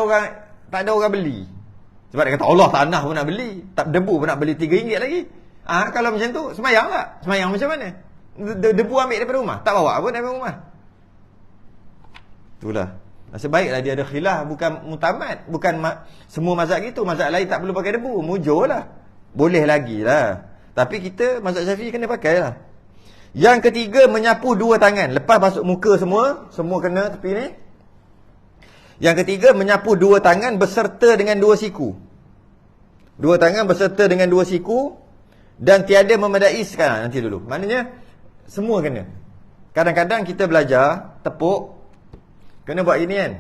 ada orang beli. Sebab dia kata Allah tanah pun nak beli, tak debu pun nak beli RM3 lagi. Kalau macam tu semayang tak? Semayang macam mana? Debu ambil daripada rumah, tak bawa pun daripada rumah. Itulah. Sebaiklah dia ada khilaf, bukan mutamad. Bukan semua mazhab gitu. Mazhab lain tak perlu pakai debu, mujur lah. Boleh lagi lah. Tapi kita mazhab Syafi'i kena pakai lah. Yang ketiga, menyapu dua tangan. Lepas masuk muka semua kena tepi ni. Yang ketiga, menyapu dua tangan beserta dengan dua siku. Dua tangan beserta dengan dua siku. Dan tiada memadai sekarang. Nanti dulu. Maknanya semua kena. Kadang-kadang kita belajar tepuk, kena buat gini kan.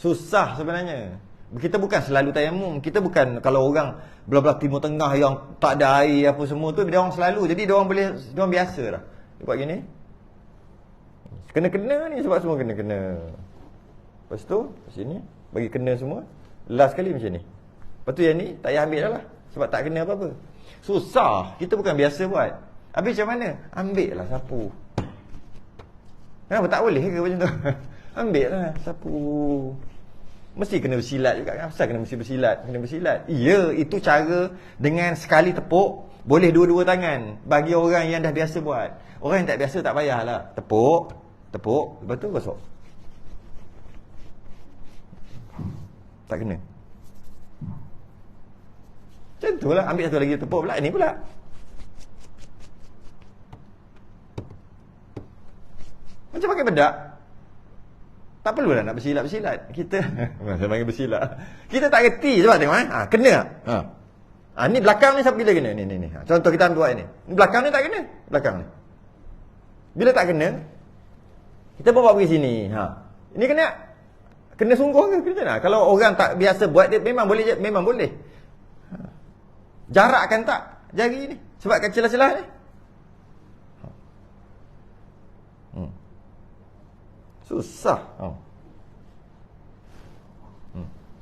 Susah sebenarnya. Kita bukan selalu tayamum. Kita bukan, kalau orang belah-belah Timur Tengah yang tak ada air apa semua tu, dia orang selalu. Jadi dia orang biasa lah. Dia buat gini. Kena-kena ni sebab semua kena-kena. Lepas tu sini bagi kena semua. Last kali macam ni. Lepas tu yang ni tak payah ambil dah lah. Sebab tak kena apa-apa. Susah. Kita bukan biasa buat. Habis macam mana? Ambil lah sapu. Kenapa tak boleh ke macam tu? Ambil lah, sapu. Mesti kena bersilat juga kan? Asal kena mesti bersilat? Kena bersilat. Ya, itu cara dengan sekali tepuk, boleh dua-dua tangan. Bagi orang yang dah biasa buat. Orang yang tak biasa tak payahlah. Tepuk, lepas tu gosok. Tak kena. Macam tu lah. Ambil satu lagi tepuk pula. Ini pula. Macam pakai bedak. Tak perlulah nak bersilat-bersilat. Kita saya panggil bersilat. Kita tak reti je tengok kena. Ni belakang ni bila kena? Ni. Contoh kita ambil buat ni. Belakang ni tak kena. Belakang ni. Bila tak kena, kita bawa pergi sini. Ini kena sungguh ke kita nak? Kalau orang tak biasa buat dia memang boleh. Jarakkan tak jari ni sebab kat celah-celah ni. Susah.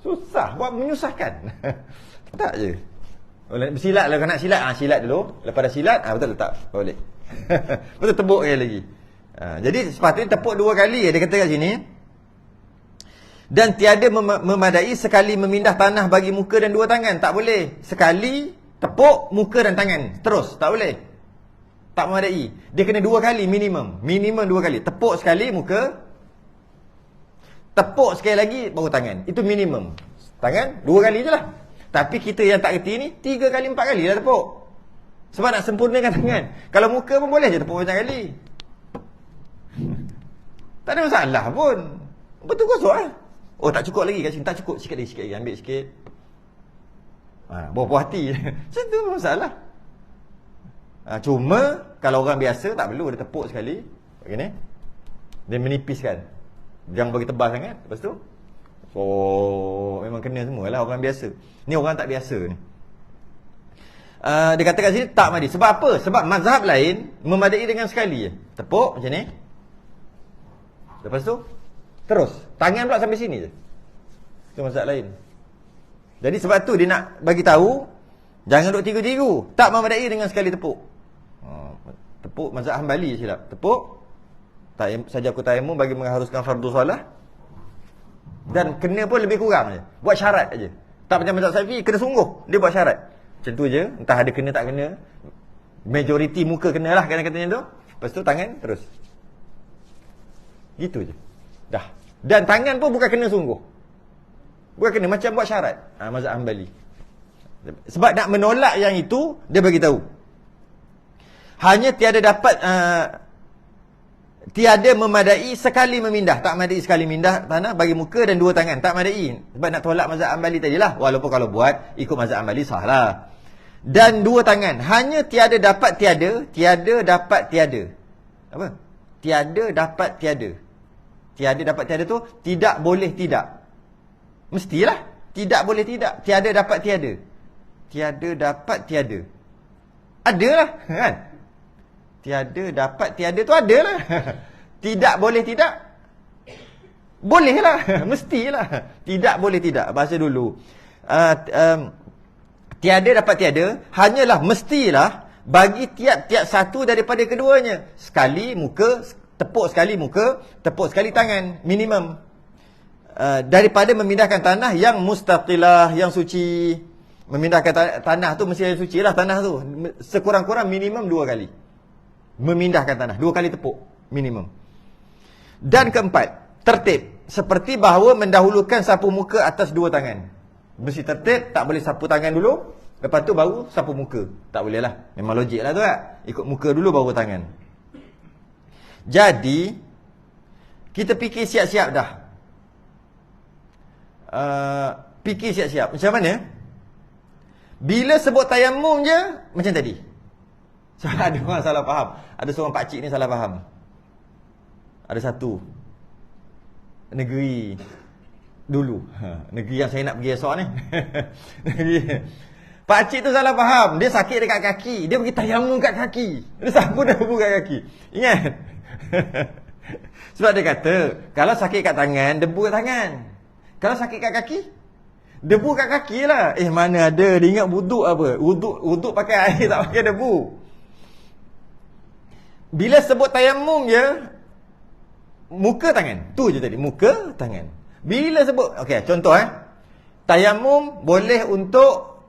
Susah buat menyusahkan. Tak je. Bersilat lah, kalau nak silat silat dulu. Lepas dah silat betul letak balik. Betul tepuk lagi. Jadi sepatutnya tepuk 2 kali dia kata kat sini. Dan tiada memadai sekali memindah tanah bagi muka dan 2 tangan. Tak boleh. Sekali tepuk muka dan tangan. Terus. Tak boleh. Tak memadai. Dia kena 2 kali minimum. Minimum 2 kali. Tepuk sekali muka. Tepuk sekali lagi baru tangan. Itu minimum. Tangan 2 kali je lah. Tapi kita yang tak reti ni 3 kali 4 kali dah tepuk. Sebab nak sempurnakan tangan. Kalau muka pun boleh je tepuk banyak kali. Tak ada masalah pun. Betul gosok lah. Oh tak cukup lagi kat sini. Tak cukup. Sikit lagi. Ambil sikit. Buah-buah hati. Macam tu masalah. Cuma kalau orang biasa tak perlu. Dia tepuk sekali. Begini. Dia menipiskan. Jangan bagi tebal sangat. Lepas tu memang kena semua lah orang biasa. Ni orang tak biasa ni. Dia kata kat sini tak madi. Sebab apa? Sebab mazhab lain memadai dengan sekali je. Tepuk macam ni. Lepas tu terus. Tangan pula sampai sini je. Itu mazhab lain. Jadi sebab tu dia nak bagi tahu jangan duk tigu-tigu. Tak memadai dengan sekali tepuk. Tepuk mazhab Hanbali silap. Tepuk saja aku tayamum bagi mengharuskan fardu solat. Dan kena pun lebih kurang je. Buat syarat aja. Tak macam mazhab Syafi'i kena sungguh. Dia buat syarat. Macam tu je. Entah ada kena tak kena. Majoriti muka kenalah kata-katanya tu. Lepas tu tangan terus. Gitu je. Dah. Dan tangan pun bukan kena sungguh. Bukan kena macam buat syarat. Mazhab Hanbali. Sebab nak menolak yang itu dia bagi tahu. Hanya tiada memadai sekali memindah. Tak memadai sekali mindah tanah bagi muka dan 2 tangan. Tak memadai. Sebab nak tolak mazhab Hanbali tadilah. Walaupun kalau buat ikut mazhab Hanbali sah lah. Dan 2 tangan. Hanya tiada dapat tiada. Tiada dapat tiada. Apa? Tiada dapat tiada. Tiada dapat tiada tu tidak boleh tidak. Mestilah. Tidak boleh tidak. Tiada dapat tiada. Tiada dapat tiada. Adalah kan? Tiada dapat tiada tu adalah. Tidak boleh tidak. Bolehlah. Mestilah. Tidak boleh tidak. Bahasa dulu. Tiada dapat tiada hanyalah mestilah bagi tiap-tiap satu daripada keduanya. Sekali muka, tepuk sekali muka, tepuk sekali tangan, minimum. Daripada memindahkan tanah yang mustaqilah, yang suci. Memindahkan tanah tu mesti yang suci lah tanah tu. Sekurang-kurang minimum 2 kali. Memindahkan tanah 2 kali tepuk minimum. Dan keempat, tertib. Seperti bahawa mendahulukan sapu muka atas 2 tangan. Mesti tertib. Tak boleh sapu tangan dulu, lepas tu baru sapu muka. Tak boleh lah. Memang logik lah tu tak? Ikut muka dulu baru tangan. Jadi kita fikir siap-siap dah. Fikir siap-siap. Macam mana? Bila sebut tayamum je macam tadi. Sebab ada orang salah faham. Ada seorang pakcik ni salah faham. Ada satu negeri dulu. Negeri yang saya nak pergi esok ni. Pakcik tu salah faham. Dia sakit dekat kaki. Dia pergi tayamum kat kaki. Dia sapu debu kat kaki. Ingat? Sebab dia kata, kalau sakit kat tangan, debu kat tangan. Kalau sakit kat kaki, debu kat kaki lah. Mana ada. Dia ingat wuduk apa? Wuduk pakai air, tak pakai debu. Bila sebut tayamum je, muka tangan. Tu je tadi, muka tangan. Bila sebut, okey, contoh tayamum boleh untuk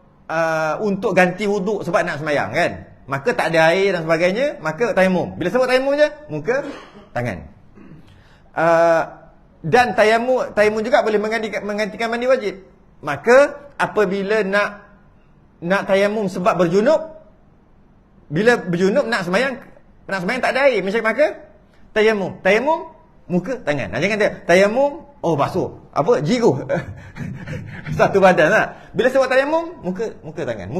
ganti wuduk sebab nak sembahyang kan. Maka tak ada air dan sebagainya, maka tayamum. Bila sebut tayamum je, muka tangan. Dan tayamum juga boleh menggantikan mandi wajib. Maka apabila nak tayamum sebab berjunub, bila berjunub nak sembahyang tak ada air, maka tayamum, muka tangan. Jangan dia tayamum, basuh. Apa? Jiruh. Satu badan lah. Bila sebut tayamum, muka tangan.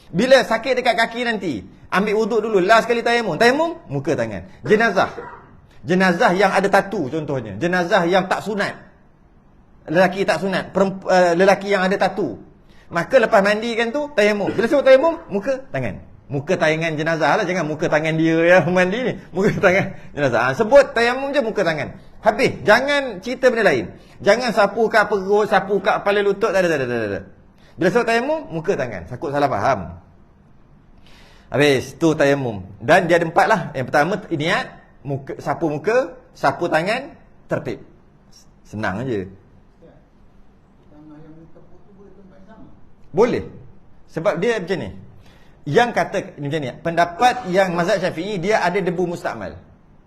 Bila sakit dekat kaki nanti, ambil wuduk dulu, last sekali tayamum, muka tangan. Jenazah yang ada tatu contohnya. Jenazah yang tak sunat. Lelaki tak sunat. Lelaki yang ada tatu. Maka lepas mandikan tu, tayamum. Bila sebut tayamum, muka tangan. Muka tangan jenazah lah. Jangan muka tangan dia yang mandi ni. Muka tangan jenazah. Sebut tayamum je, muka tangan. Habis. Jangan cerita benda lain. Jangan sapu kat perut, sapu kat kepala lutut. Tak ada. Bila sebut tayamum, muka tangan. Takut salah faham. Habis. Tu tayamum. Dan dia ada 4 lah. Yang pertama, niat. Muka, sapu tangan, tertib. Senang aja. Boleh. Sebab dia macam ni. Yang kata macam ni, pendapat yang mazhab Syafi'i, dia ada debu mustakmal.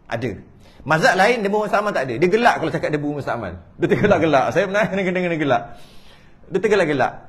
Ada. Mazhab lain debu mustakmal tak ada. Dia gelak kalau cakap debu mustakmal. Dia tergelak-gelak. Saya pernah kena gelak. Dia tergelak-gelak.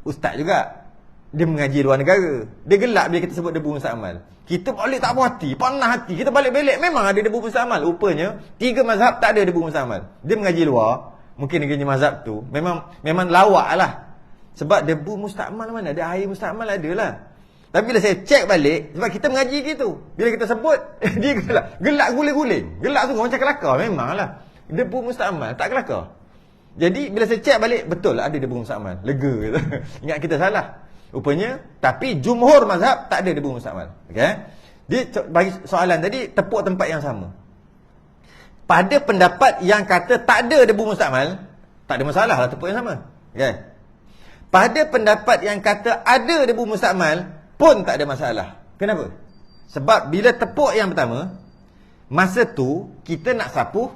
Ustaz juga. Dia mengaji luar negara. Dia gelak bila kita sebut debu mustakmal. Kita balik tak puas hati, panah hati. Kita balik-balik memang ada debu mustakmal. Rupanya 3 mazhab tak ada debu mustakmal. Dia mengaji luar, mungkin negeri mazhab tu memang lawak lah. Sebab debu mustakmal mana ada, air mustakmal ada lah. Tapi bila saya cek balik, sebab kita mengaji gitu, bila kita sebut dia gelak guling-guling. Gelak sungguh macam kelakar memanglah. Debu mustakmal tak kelakar. Jadi bila saya cek balik, betul lah ada debu mustakmal. Lega gitu. Ingat kita salah. Rupanya, tapi jumhur mazhab tak ada debu mustakmal. Okey. Dia bagi soalan tadi tepuk tempat yang sama. Pada pendapat yang kata tak ada debu mustakmal, tak ada masalah lah tepuk yang sama. Okey. Pada pendapat yang kata ada debu mustakmal pun tak ada masalah. Kenapa? Sebab bila tepuk yang pertama, masa tu kita nak sapu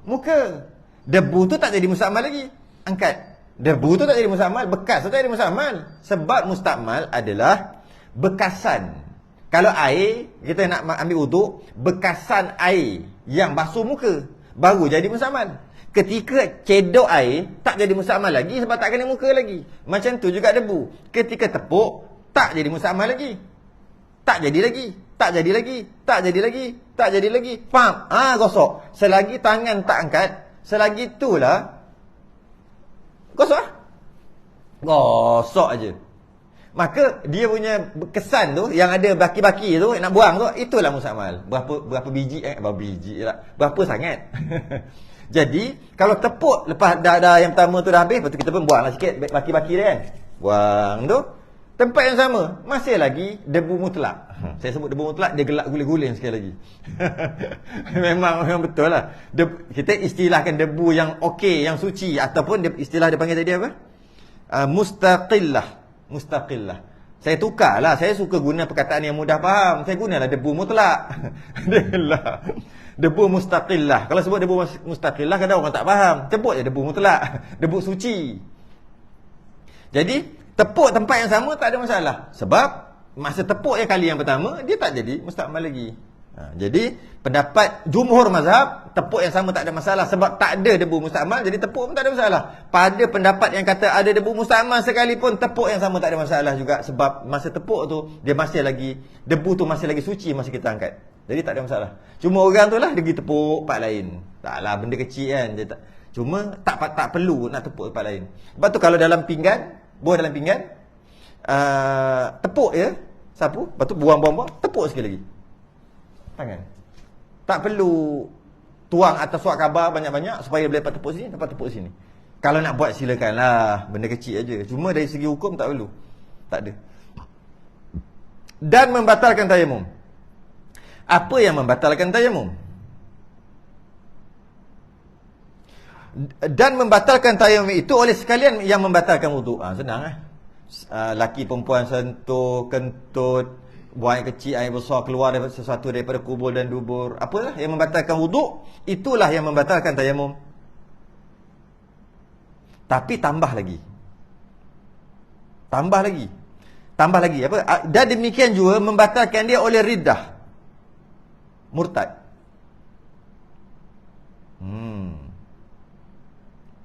muka. Debu tu tak jadi mustakmal lagi. Angkat. Debu tu tak jadi mustakmal, bekas tu tak jadi mustakmal. Sebab mustakmal adalah bekasan. Kalau air, kita nak ambil wuduk, bekasan air yang basuh muka baru jadi mustakmal. Ketika cedok air, tak jadi mustakmal lagi sebab tak kena muka lagi. Macam tu juga debu. Ketika tepuk, tak jadi mustakmal lagi. Tak jadi lagi. Faham? Gosok. Selagi tangan tak angkat, selagi itulah gosok aja. Maka dia punya kesan tu yang ada baki-baki tu nak buang tu, itulah mustakmal. Berapa biji berapa sangat. Jadi kalau tepuk lepas dah yang pertama tu dah habis, lepas tu kita pun buanglah sikit baki-baki dia kan. Buang tu. Tempat yang sama, masih lagi debu mutlak. Saya sebut debu mutlak, dia gelak guling-guling sekali lagi. memang betul lah. Kita istilahkan debu yang okey, yang suci. Ataupun istilah dia panggil tadi apa? Mustaqillah. Saya tukarlah. Saya suka guna perkataan yang mudah faham. Saya gunalah debu mutlak. Debu mustaqillah. Kalau sebut debu mustaqillah, kadang orang tak faham. Sebut je debu mutlak. Debu suci. Jadi tepuk tempat yang sama tak ada masalah. Sebab masa tepuk yang kali yang pertama, dia tak jadi mustakmal lagi. Jadi pendapat jumhur mazhab, tepuk yang sama tak ada masalah. Sebab tak ada debu mustakmal, jadi tepuk pun tak ada masalah. Pada pendapat yang kata ada debu mustakmal sekalipun, tepuk yang sama tak ada masalah juga. Sebab masa tepuk tu, dia masih lagi, debu tu masih lagi suci masa kita angkat. Jadi tak ada masalah. Cuma orang tu lah dia pergi tepuk part lain. Taklah benda kecil kan. Dia tak, cuma tak perlu nak tepuk part lain. Sebab tu kalau dalam pinggan, buah dalam pinggan, tepuk je, sapu, lepas tu buang, tepuk sekali lagi tangan. Tak perlu tuang atas surat khabar banyak-banyak supaya boleh dapat tepuk sini, dapat tepuk sini. Kalau nak buat silakanlah, benda kecil aja. Cuma dari segi hukum tak perlu. Tak ada. Dan membatalkan tayamum. Apa yang membatalkan tayamum? Dan membatalkan tayamum itu oleh sekalian yang membatalkan wuduk. Senang laki perempuan sentuh, kentut, buang air kecil, air besar, keluar daripada sesuatu daripada kubur dan dubur, apalah yang membatalkan wuduk, itulah yang membatalkan tayamum. Tapi tambah lagi apa? Dan demikian juga membatalkan dia oleh riddah, murtad.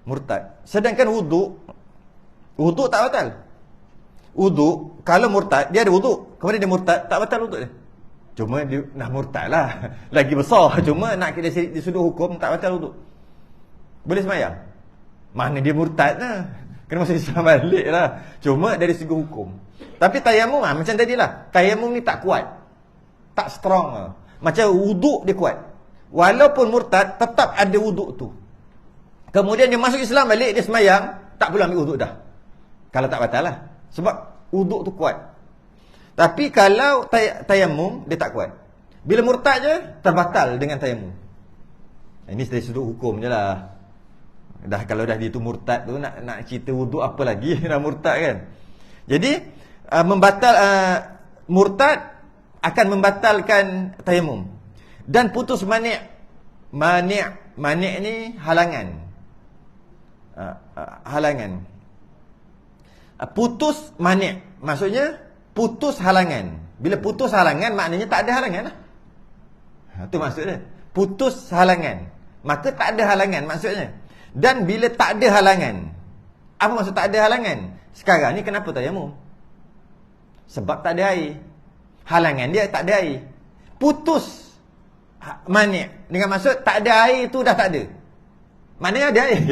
Murtad. Sedangkan wuduk tak batal. Wuduk, kalau murtad, dia ada wuduk, kemudian dia murtad, tak batal wuduk dia. Cuma dia nak murtad lah, lagi besar. Cuma nak kita di sudut hukum, tak batal wuduk. Boleh sembahyang. Mana dia murtad lah, kena masuk Islam balik lah. Cuma dari segi hukum. Tapi tayamum macam tadilah, tayamum ni tak kuat, tak strong lah. Macam wuduk dia kuat. Walaupun murtad, tetap ada wuduk tu. Kemudian dia masuk Islam balik, dia sembahyang, tak perlu ambil wuduk dah. Kalau tak batal lah, sebab wuduk tu kuat. Tapi kalau tayamum, dia tak kuat. Bila murtad je, terbatal dengan tayamum. Ini dari sudut hukum je lah. Kalau dah dia tu murtad tu, nak cerita wuduk apa lagi? Dah murtad kan. Jadi murtad akan membatalkan tayamum. Dan putus mani'. Mani' ni halangan. Halangan. Putus mani', maksudnya putus halangan. Bila putus halangan, maknanya tak ada halangan lah. Itu maksud dia. Putus halangan, maka tak ada halangan maksudnya. Dan bila tak ada halangan, apa maksud tak ada halangan? Sekarang ni kenapa tayamum? Sebab tak ada air. Halangan dia tak ada air. Putus mani' dengan maksud tak ada air tu dah tak ada. Maknanya ada air.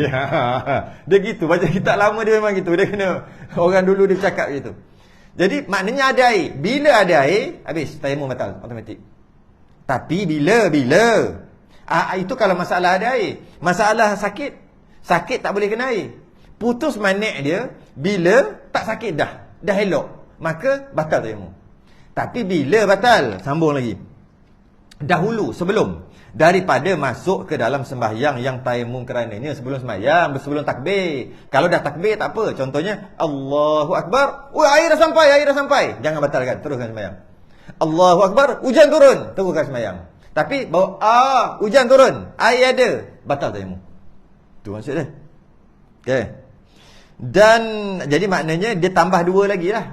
Dia gitu, baca kitab lama dia memang gitu. Dia kena, orang dulu dia cakap gitu. Jadi maknanya ada air. Bila ada air, habis tayamum batal automatik. Tapi bila itu kalau masalah ada air. Masalah sakit tak boleh kena air. Putus mani' dia bila tak sakit dah elok, maka batal tayamum. Tapi bila batal, sambung lagi. Dahulu, sebelum, daripada masuk ke dalam sembahyang yang tayamum kerananya sebelum sembahyang, sebelum takbir. Kalau dah takbir tak apa. Contohnya Allahu Akbar, air dah sampai. Jangan batalkan, teruskan sembahyang. Allahu Akbar, hujan turun, teruskan sembahyang. Tapi bawa hujan turun, air ada, batal tayamum. Itu maksud dia. Okey. Dan jadi maknanya dia tambah dua lagi lah.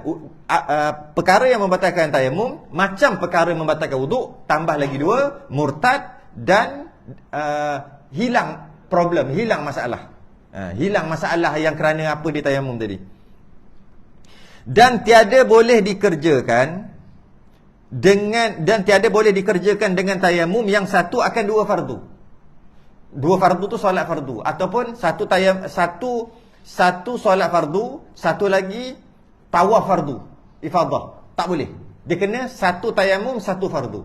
Perkara yang membatalkan tayamum, macam perkara yang membatalkan wuduk, tambah lagi dua, murtad dan hilang problem, hilang masalah. Hilang masalah yang kerana apa di tayamum tadi. Dan tiada boleh dikerjakan dengan tayamum yang satu akan dua fardu. Dua fardu tu solat fardu, ataupun satu solat fardu, satu lagi tawaf fardu, ifadah. Tak boleh. Dia kena satu tayamum, satu fardu.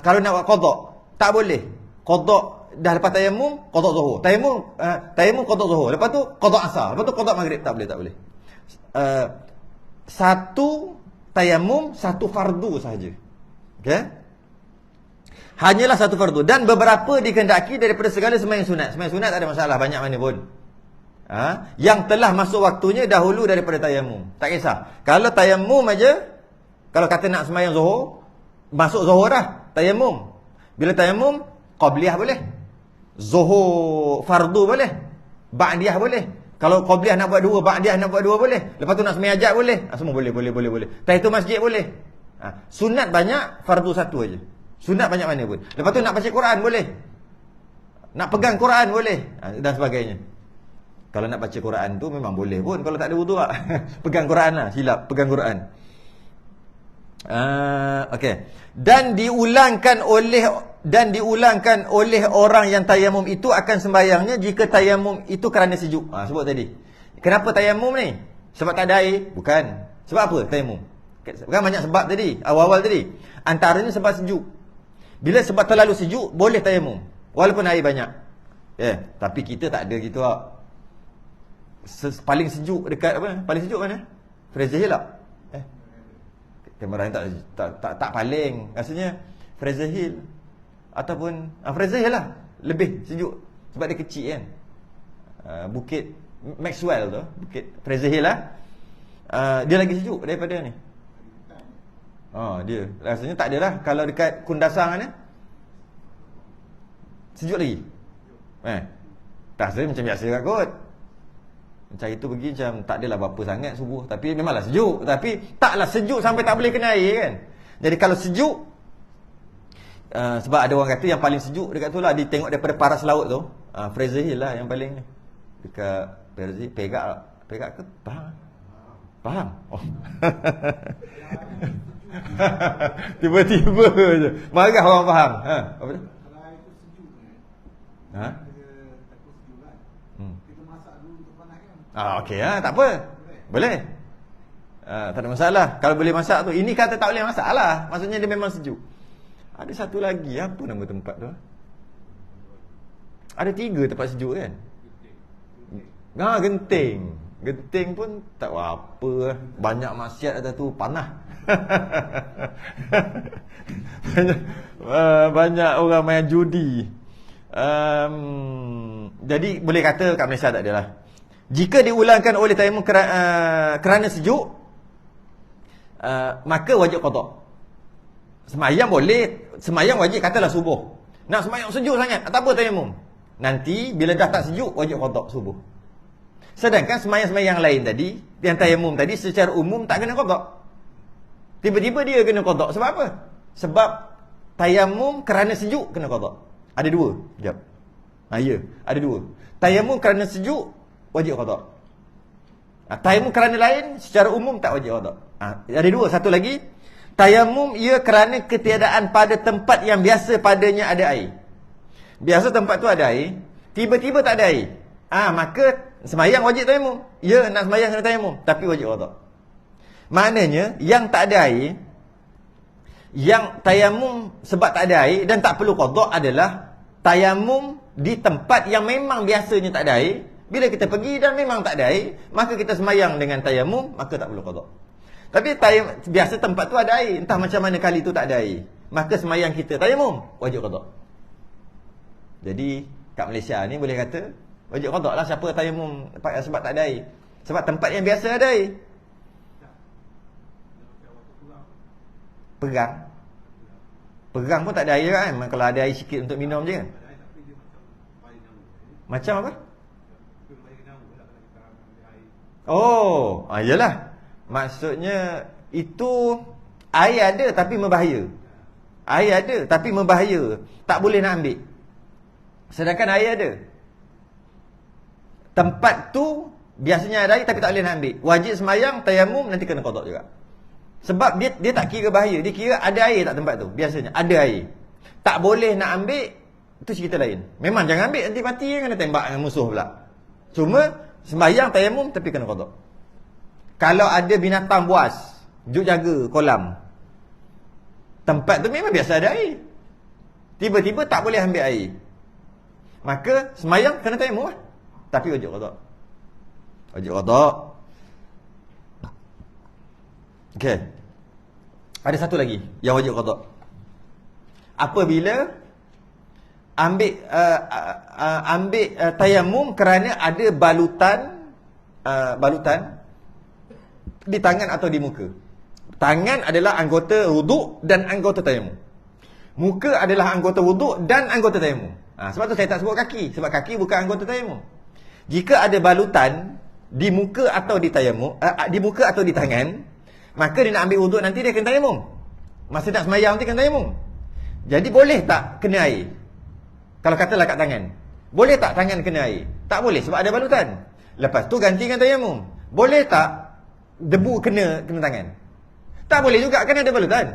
Kalau nak buat qada, tak boleh. Qada dah lepas tayamum, qada zuhur. Tayamum qada zuhur. Lepas tu qada asar. Lepas tu qada maghrib. Tak boleh. Satu tayamum, satu fardu sahaja. Okey? Hanyalah satu fardu. Dan beberapa dikehendaki daripada segala sembahyang sunat. Sembahyang sunat tak ada masalah, banyak mana pun. Yang telah masuk waktunya dahulu daripada tayamum. Tak kisah. Kalau tayamum aja, kalau kata nak sembahyang zuhur, masuk zuhur dah, tayamum. Bila tayamum, qabliyah boleh. Zuhur fardu boleh. Ba'diyah boleh. Kalau qabliyah nak buat dua, ba'diyah nak buat dua boleh. Lepas tu nak sembahyang hajat boleh. Semua boleh. Tahiyatul masjid boleh. Sunat banyak, fardu satu aja. Sunat banyak mana pun. Lepas tu nak baca Quran boleh. Nak pegang Quran boleh. Dan sebagainya. Kalau nak baca Quran tu memang boleh pun kalau tak ada wuduk. Pegang Quran lah, silap pegang Quran. Okey. Dan diulangkan oleh orang yang tayamum itu akan sembahyangnya jika tayamum itu kerana sejuk. Sebut tadi. Kenapa tayamum ni? Sebab tak ada air? Bukan. Sebab apa tayamum? Bukan banyak sebab tadi, awal-awal tadi. Antaranya sebab sejuk. Bila sebab terlalu sejuk, boleh tayamum walaupun air banyak. Tapi kita tak ada gitu lah. Paling sejuk dekat apa? Paling sejuk mana? Fraser Hill tak? Kamera tak paling. Rasanya Fraser Hill ataupun Fraser Hill lah. Lebih sejuk sebab dia kecil kan. Bukit Maxwell tu, Bukit Fraser Hill lah. Dia lagi sejuk daripada ni. Dia rasanya tak ada lah. Kalau dekat kundasang mana sejuk lagi. Rasanya macam biasa kat kot. Macam itu pergi macam tak adalah berapa sangat subuh, tapi memanglah sejuk, tapi taklah sejuk sampai tak boleh kena air kan. Jadi kalau sejuk, sebab ada orang kata yang paling sejuk dekat tu lah, ditengok daripada paras laut tu, Fraser Hill lah yang paling dekat Fraser Hill. Perak ke? Faham? Oh. Tiba-tiba je marah orang faham. Apa tu? Kalau air tu sejuk Ha? takut sejuk kan. Kita masak dulu untuk panas kan. Okey, tak apa. Boleh. Tak ada masalah. Kalau boleh masak tu. Ini kata tak boleh masak lah. Maksudnya dia memang sejuk. Ada satu lagi, apa nama tempat tu? Ada 3 tempat sejuk kan? Genting. Genting pun tak apa. Banyak maksiat atas tu, panah. banyak orang main judi. Jadi boleh kata kat Malaysia tak adalah. Jika diulangkan oleh tayamum kerana sejuk, maka wajib qada. Semayang boleh, semayang wajib katalah subuh. Nak semayang sejuk sangat, tak apa tayamum. Nanti bila dah tak sejuk, wajib qada subuh. Sedangkan semayang-semayang lain tadi, yang tayamum tadi secara umum tak kena qada. Tiba-tiba dia kena qada. Sebab apa? Sebab tayamum kerana sejuk kena qada. Ada 2. Sekejap. Ya, ada 2. Tayamum kerana sejuk wajib qada. Tayamum kerana lain secara umum tak wajib qada. Ada 2. Satu lagi, tayamum ia kerana ketiadaan pada tempat yang biasa padanya ada air. Biasa tempat tu ada air, tiba-tiba tak ada air. Maka semayang wajib tayamum. Ya, nak semayang kena tayamum, tapi wajib qada. Maknanya yang tak ada air, yang tayamum sebab tak ada air dan tak perlu qada adalah tayamum di tempat yang memang biasanya tak ada air. Bila kita pergi dan memang tak ada air, maka kita semayang dengan tayamum, maka tak perlu qada. Tapi biasa tempat tu ada air, entah macam mana kali tu tak ada air, maka semayang kita tayamum, wajib qada. Jadi kat Malaysia ni boleh kata wajib qada lah siapa tayamum sebab tak ada air. Sebab tempat yang biasa ada air. Perang pun tak ada air kan. Kalau ada air sikit untuk minum je kan. Macam apa? Yalah. Maksudnya itu air ada tapi membahaya. Air ada tapi membahaya, tak boleh nak ambil. Sedangkan air ada. Tempat tu biasanya ada air tapi tak boleh nak ambil. Wajib semayang, tayamum, nanti kena qada juga. Sebab dia tak kira bahaya, dia kira ada air tak tempat tu. Biasanya ada air. Tak boleh nak ambil, itu cerita lain. Memang jangan ambil, nanti mati kena tembak dengan musuh pula. Cuma semayang, tayamum, tapi kena qada. Kalau ada binatang buas duduk jaga kolam, tempat tu memang biasa ada air, tiba-tiba tak boleh ambil air, maka semayang kena tayamum lah, tapi wajib qada. Wajib qada. Okey. Ada satu lagi yang wajib qada. Apabila ambil tayamum kerana ada balutan di tangan atau di muka. Tangan adalah anggota wuduk dan anggota tayamum. Muka adalah anggota wuduk dan anggota tayamum. Sebab tu saya tak sebut kaki, sebab kaki bukan anggota tayamum. Jika ada balutan di muka atau di tayamum, di muka atau di tangan, maka dia nak ambil wuduk nanti dia kena tayamum. Masa nak semayang nanti kena tayamum. Jadi boleh tak kena air? Kalau katalah kat tangan, boleh tak tangan kena air? Tak boleh sebab ada balutan. Lepas tu ganti dengan tayamum. Boleh tak debu kena tangan? Tak boleh juga, kan ada balutan.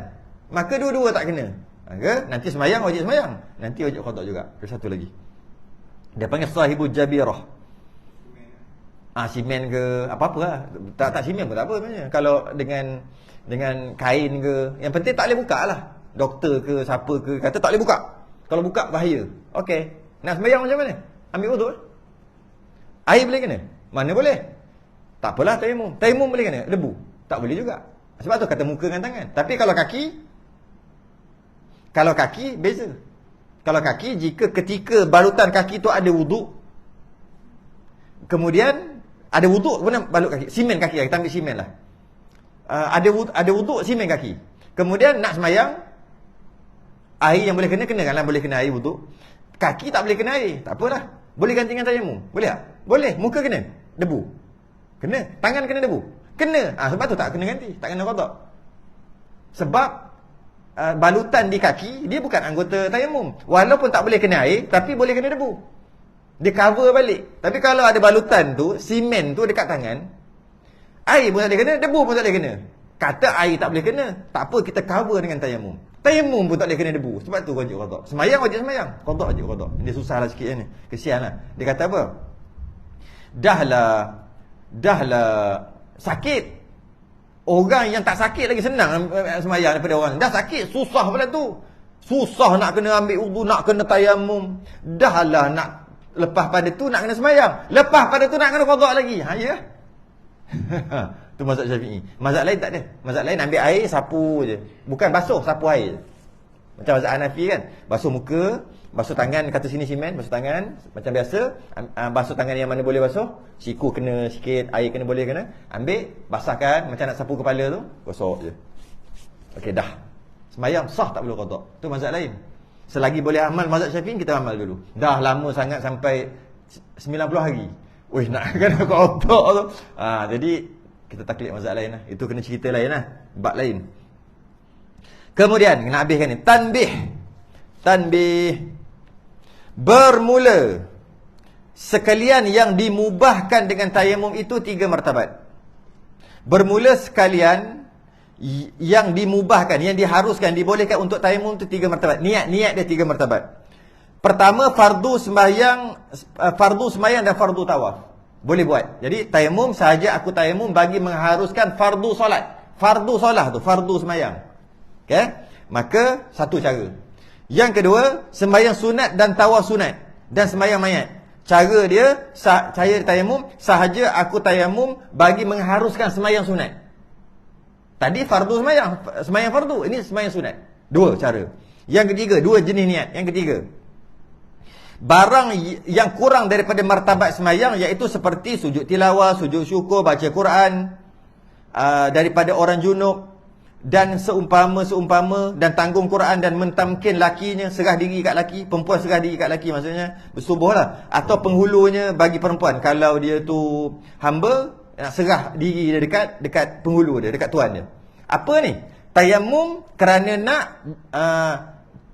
Maka dua-dua tak kena. Maka nanti semayang wajib semayang, nanti wajib qada juga. Ada satu lagi, dia panggil sahibul jabirah. Simen ke apa-apa lah. Tak simen pun tak apa sebenarnya. Kalau dengan kain ke, yang penting tak boleh buka lah. Doktor ke siapa ke kata tak boleh buka. Kalau buka bahaya. Okey, nak sembahyang macam mana? Ambil wuduk lah. Air boleh kena? Mana boleh? Tak apalah tayamum. Tayamum boleh kena? Debu? Tak boleh juga. Sebab tu kata muka dengan tangan. Tapi kalau kaki beza. Kalau kaki, jika ketika balutan kaki tu ada wuduk, kemudian ada wuduk, kemudian balut kaki, simen kaki, kita ambil simen lah. Ada wuduk, simen kaki. Kemudian nak semayang, air yang boleh kena, kenakanlah boleh kena air wudu. Kaki tak boleh kena air, tak apalah. Boleh ganti dengan tayamum. Boleh tak? Boleh. Muka kena debu. Kena. Tangan kena debu. Kena. Sebab tu tak kena ganti, tak kena qada. Sebab balutan di kaki dia bukan anggota tayamum. Walaupun tak boleh kena air, tapi boleh kena debu. Dia cover balik. Tapi kalau ada balutan tu, simen tu dekat tangan, air pun tak boleh kena, debu pun tak boleh kena. Kata air tak boleh kena, tak apa, kita cover dengan tayamum. Tayamum pun tak boleh kena debu. Sebab tu wajib qada. Semayang wajib semayang, qada wajib qada. Ini susahlah sikit ni. Kesianlah. Dia kata apa? Dahlah sakit. Orang yang tak sakit lagi senang semayang daripada orang dah sakit, susah pula tu. Susah nak kena ambil wudu, nak kena tayamum. Dahlah nak lepas pada tu nak kena semayang. Lepas pada tu nak kena qada lagi. Ya. Tu mazhab Syafi'i. Mazhab lain tak ada. Mazhab lain ambil air sapu je. Bukan basuh, sapu air. Macam mazhab Hanafi kan. Basuh muka, basuh tangan, kata sini simen, basuh tangan macam biasa. Basuh tangan yang mana boleh basuh, siku kena sikit, air kena boleh kena. Ambil, basahkan macam nak sapu kepala tu, gosok je. Okey dah. Semayang sah, tak perlu qada. Tu mazhab lain. Selagi boleh amal mazhab Syafi'i, kita amal dulu. Dah lama sangat sampai 90 hari. Wih, nak kena qada tu. Jadi kita taklid mazhab lain lah. Itu kena cerita lain lah, bab lain. Kemudian nak habiskan ni, tanbih. Bermula sekalian yang dimubahkan dengan tayamum itu 3 martabat. Bermula sekalian yang dimubahkan, yang diharuskan, dibolehkan untuk tayamum itu 3 martabat. Niat dia 3 martabat. Pertama, fardu sembahyang dan fardu tawaf. Boleh buat. Jadi tayamum sahaja aku tayamum bagi mengharuskan fardu solat. Fardu solat tu, fardu sembahyang. Okey? Maka satu cara. Yang kedua, sembahyang sunat dan tawaf sunat dan sembahyang mayat. Cara dia, saya tayamum sahaja aku tayamum bagi mengharuskan sembahyang sunat. Tadi fardu sembahyang fardu, ini sembahyang sunat. 2 cara. Yang ketiga, 2 jenis niat. Yang ketiga, barang yang kurang daripada martabat sembahyang, iaitu seperti sujud tilawah, sujud syukur, baca Quran, daripada orang junub dan seumpama dan tanggung Quran dan mentamkin lakinya, serah diri kat laki, perempuan serah diri kat laki, maksudnya bersubuh lah, atau penghulunya bagi perempuan kalau dia tu hamba, nak serah diri dia dekat penghulu dia, dekat tuan dia. Apa ni? Tayamum kerana nak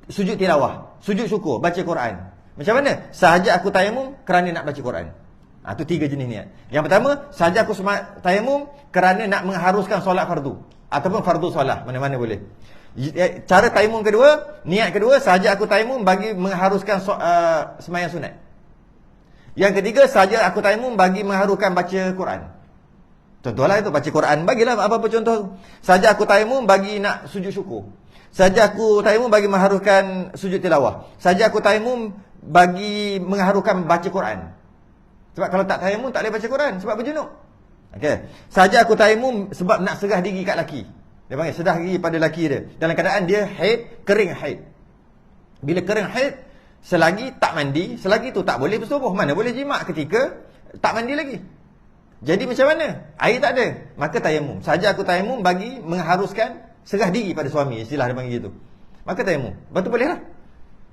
sujud tilawah, sujud syukur, baca Quran. Macam mana? Sahaja aku tayamum kerana nak baca Quran. Itu 3 jenis niat. Yang pertama, sahaja aku tayamum kerana nak mengharuskan solat fardu ataupun fardu solat, mana-mana boleh. Cara tayamum kedua, niat kedua, sahaja aku tayamum bagi mengharuskan sembahyang sunat. Yang ketiga, sahaja aku tayamum bagi mengharuskan baca Quran. Contohlah itu, baca Quran, bagilah apa-apa contoh. Sahaja aku tayamum bagi nak sujud syukur. Sahaja aku tayamum bagi mengharuskan sujud tilawah. Sahaja aku tayamum bagi mengharukan baca Quran. Sebab kalau tak tayamum tak boleh baca Quran sebab berjunub. Okey. Saja aku tayamum sebab nak serah diri kat laki. Dia panggil serah diri pada laki dia dalam keadaan dia haid, kering haid. Bila kering haid, selagi tak mandi, selagi tu tak boleh bersubuh. Mana boleh jima' ketika tak mandi lagi. Jadi macam mana? Air tak ada, maka tayamum. Saja aku tayamum bagi mengharuskan serah diri pada suami, istilah dia panggil gitu. Maka tayamum. Lepas tu boleh lah.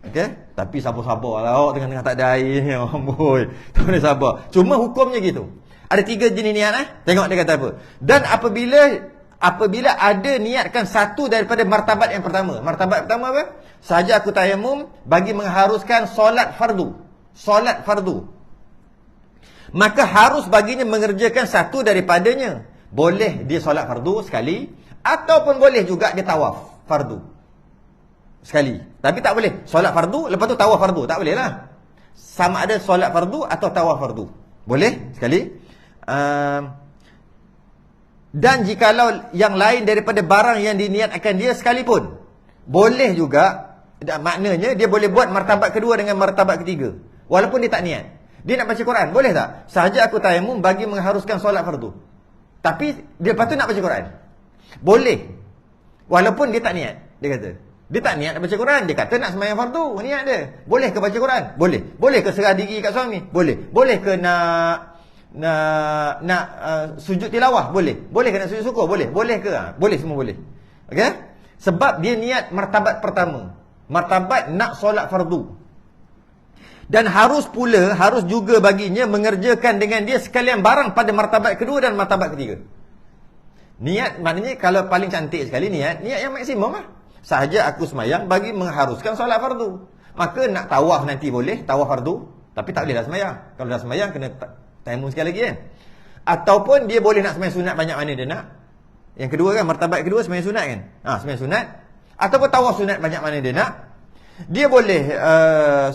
Okey, tapi sabar-sabarlah awak tengah-tengah tak ada air ni, amboi. Tak boleh sabar. Cuma hukumnya gitu. Ada 3 jenis niat Tengok dia kata apa. Dan apabila ada niatkan satu daripada martabat yang pertama. Martabat pertama apa? Sahaja aku tayamum bagi mengharuskan solat fardu. Solat fardu. Maka harus baginya mengerjakan satu daripadanya. Boleh dia solat fardu sekali ataupun boleh juga dia tawaf fardu sekali. Tapi tak boleh solat fardu lepas tu tawaf fardu, tak boleh lah. Sama ada solat fardu atau tawaf fardu. Boleh sekali. Dan jikalau yang lain daripada barang yang diniatkan dia sekalipun, boleh juga. Maknanya dia boleh buat martabat kedua dengan martabat ketiga walaupun dia tak niat. Dia nak baca Quran, boleh tak? Sahaja aku tayamum bagi mengharuskan solat fardu, tapi dia lepas tu nak baca Quran, boleh walaupun dia tak niat. Dia kata dia tak niat nak baca Quran, dia kata nak sembahyang fardu, niat dia. Boleh ke baca Quran? Boleh. Boleh ke serah diri kat suami? Boleh. Boleh ke nak sujud tilawah? Boleh. Boleh ke nak sujud syukur? Boleh. Boleh ke? Boleh, semua boleh. Okey? Sebab dia niat martabat pertama, martabat nak solat fardu. Dan harus juga baginya mengerjakan dengan dia sekalian barang pada martabat kedua dan martabat ketiga. Niat maknanya kalau paling cantik sekali niat yang maksimum lah. Sahaja aku semayang bagi mengharuskan solat fardu. Maka nak tawaf nanti boleh, tawaf fardu, tapi tak boleh dah semayang. Kalau dah semayang kena tayamum sekali lagi kan. Ataupun dia boleh nak semayang sunat banyak mana dia nak. Yang kedua kan, martabat kedua semayang sunat kan. Semayang sunat. Ataupun tawaf sunat banyak mana dia nak. Dia boleh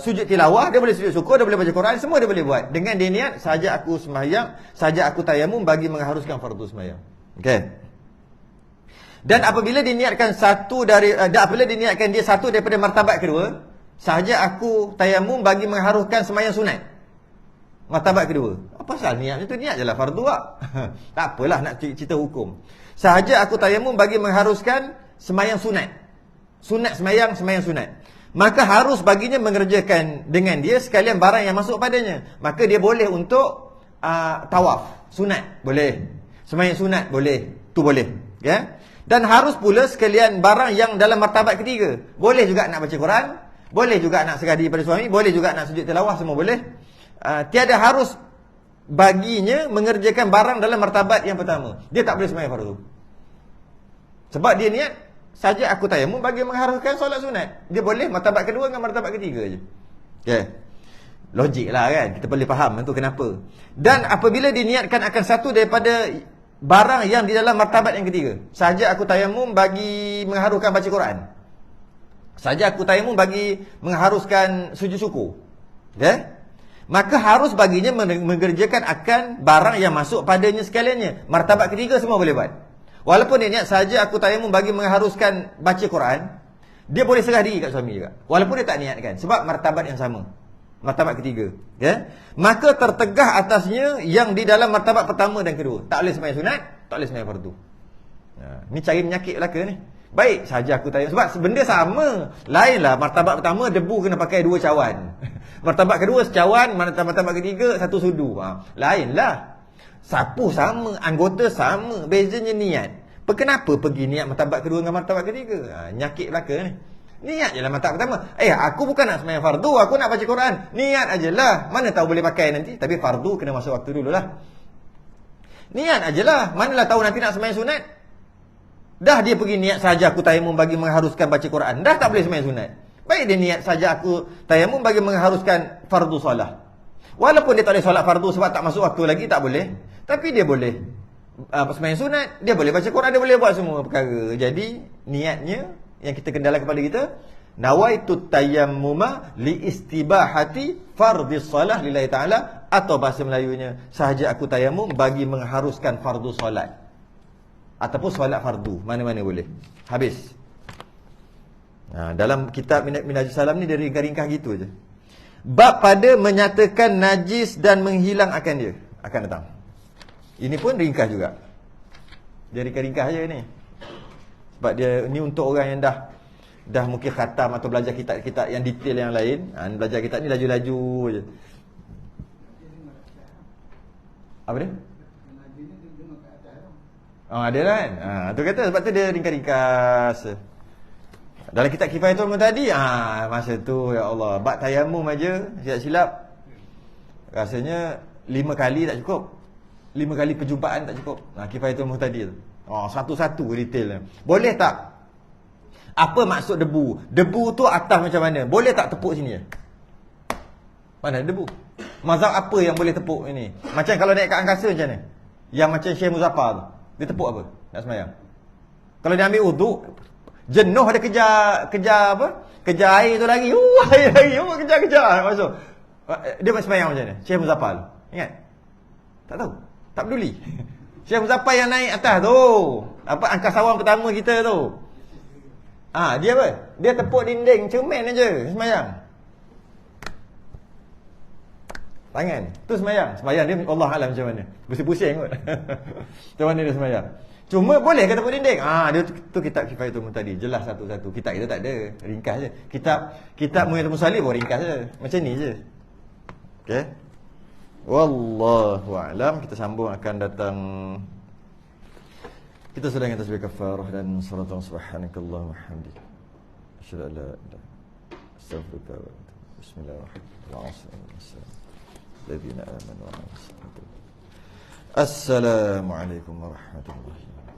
sujud tilawah, dia boleh sujud syukur, dia boleh baca Quran, semua dia boleh buat. Dengan dia niat, sahaja aku semayang, sahaja aku tayamum bagi mengharuskan fardu semayang. Okey. Dan apabila diniatkan apabila diniatkan dia satu daripada martabat kedua, sahaja aku tayamum bagi mengharuskan semayang sunat. Martabat kedua. Apa pasal niat itu? Niat je lah fardu lah. Tak apalah nak cerita hukum. Sahaja aku tayamum bagi mengharuskan semayang sunat. Sunat semayang sunat. Maka harus baginya mengerjakan dengan dia sekalian barang yang masuk padanya. Maka dia boleh untuk tawaf sunat, boleh. Semayang sunat, boleh. Tu boleh. Ya? Dan harus pula sekalian barang yang dalam martabat ketiga. Boleh juga nak baca Quran, boleh juga nak sekadi pada suami, boleh juga nak sujud tilawah, semua boleh. Tiada harus baginya mengerjakan barang dalam martabat yang pertama. Dia tak boleh semayang fardu. Sebab dia niat saja aku tayamum bagi mengharuskan solat sunat. Dia boleh martabat kedua dengan martabat ketiga je. Okey. Logik lah kan. Kita boleh faham itu kenapa. Dan apabila diniatkan akan satu daripada barang yang di dalam martabat yang ketiga. Saja aku tayamum bagi mengharuskan baca Quran. Saja aku tayamum bagi mengharuskan sujud syukur. Okey. Maka harus baginya mengerjakan akan barang yang masuk padanya sekaliannya. Martabat ketiga semua boleh buat. Walaupun dia niat saja aku tayamum bagi mengharuskan baca Quran, dia boleh serah diri kat suami juga. Walaupun dia tak niatkan. Sebab martabat yang sama. Martabat ketiga. Ya? Maka tertegah atasnya yang di dalam martabat pertama dan kedua. Tak boleh semayang sunat, tak boleh semayang fardu. Ni cari penyakit belaka ni. Baik, saja aku tayamum. Sebab benda sama. Lainlah martabat pertama debu kena pakai 2 cawan. Martabat kedua secawan, martabat ketiga 1 sudu. Lainlah. Sapu sama, anggota sama, bezanya niat. Kenapa pergi niat martabat kedua dengan martabat ketiga? Nyakit belaka ni. Niat je lah martabat pertama. Aku bukan nak semayang fardu, aku nak baca Quran. Niat ajalah. Mana tahu boleh pakai nanti. Tapi fardu kena masuk waktu dululah. Niat ajalah. Manalah tahu nanti nak semayang sunat. Dah dia pergi niat saja aku tayamum bagi mengharuskan baca Quran. Dah tak boleh semayang sunat. Baik dia niat saja aku tayamum bagi mengharuskan fardu solat. Walaupun dia tak boleh solat fardu sebab tak masuk waktu lagi, tak boleh. Tapi dia boleh semayang sunat, dia boleh baca Quran, dia boleh buat semua perkara. Jadi niatnya yang kita kendala kepada kita, nawaitu tayammuma li istibahati fardhi shalah lillahi ta'ala, atau bahasa Melayunya sahaja aku tayamum bagi mengharuskan fardu solat ataupun solat fardu, mana-mana boleh. Habis. Dalam kitab Minhajus Salam ni dia ringkas-ringkas gitu je. Bab pada menyatakan najis dan menghilang akan dia akan datang. Ini pun ringkas juga. Dia ringkas-ringkas je ni. Sebab dia ni untuk orang yang dah mungkin khatam atau belajar kitab-kitab yang detail yang lain. Belajar kitab ni laju-laju je. Apa dia? Ada kan? Tu kata sebab tu dia ringkas-ringkas. Dalam kitab Kifayatul Muhtadi, masa tu ya Allah, bab tayamum aja silap-silap rasanya 5 kali tak cukup. 5 kali perjumpaan tak cukup. Kifayatul Muhtadi tu. Satu-satu detailnya. Boleh tak? Apa maksud debu? Debu tu atas macam mana? Boleh tak tepuk sini je? Mana debu? Mazhab apa yang boleh tepuk ini? Macam kalau naik kat angkasa macam mana? Yang macam Syekh Muzaffar tu. Dia tepuk apa? Nak semayang. Kalau dia ambil uduk, jenuh ada kejar apa? Kejar air tu lagi. Air lagi. Kejar. Masuk. Dia semayang macam mana? Syekh Muzaffar tu. Ingat? Tak tahu. Tak peduli. Syekh Muzaffar yang naik atas tu. Apa angkasawan pertama kita tu. Dia apa? Dia tepuk dinding cermin aja semayang. Tangan. Tu semayang. Semayang dia Allah alam macam mana. Pusing-pusing kot. Macam mana dia semayang. Cuma boleh ke tepuk dinding? Dia tu kitab Kifayatul Muhtadi. Jelas satu-satu. Kitab kita tak ada. Ringkas je. Kitab Muhyiddin Musallim pun ringkas je. Macam ni je. Okey. Wallahu a'lam. Kita sambung akan datang Kita sedang tasbih kafarah dan salat subhanakallahumma hamdika. Asyhadu an la ilaha illa anta astaghfiruka wa atubu ilaik. Bismillahirrahmanirrahim. Alladzina amanu wa amilus salihati. Assalamualaikum warahmatullahi wabarakatuh.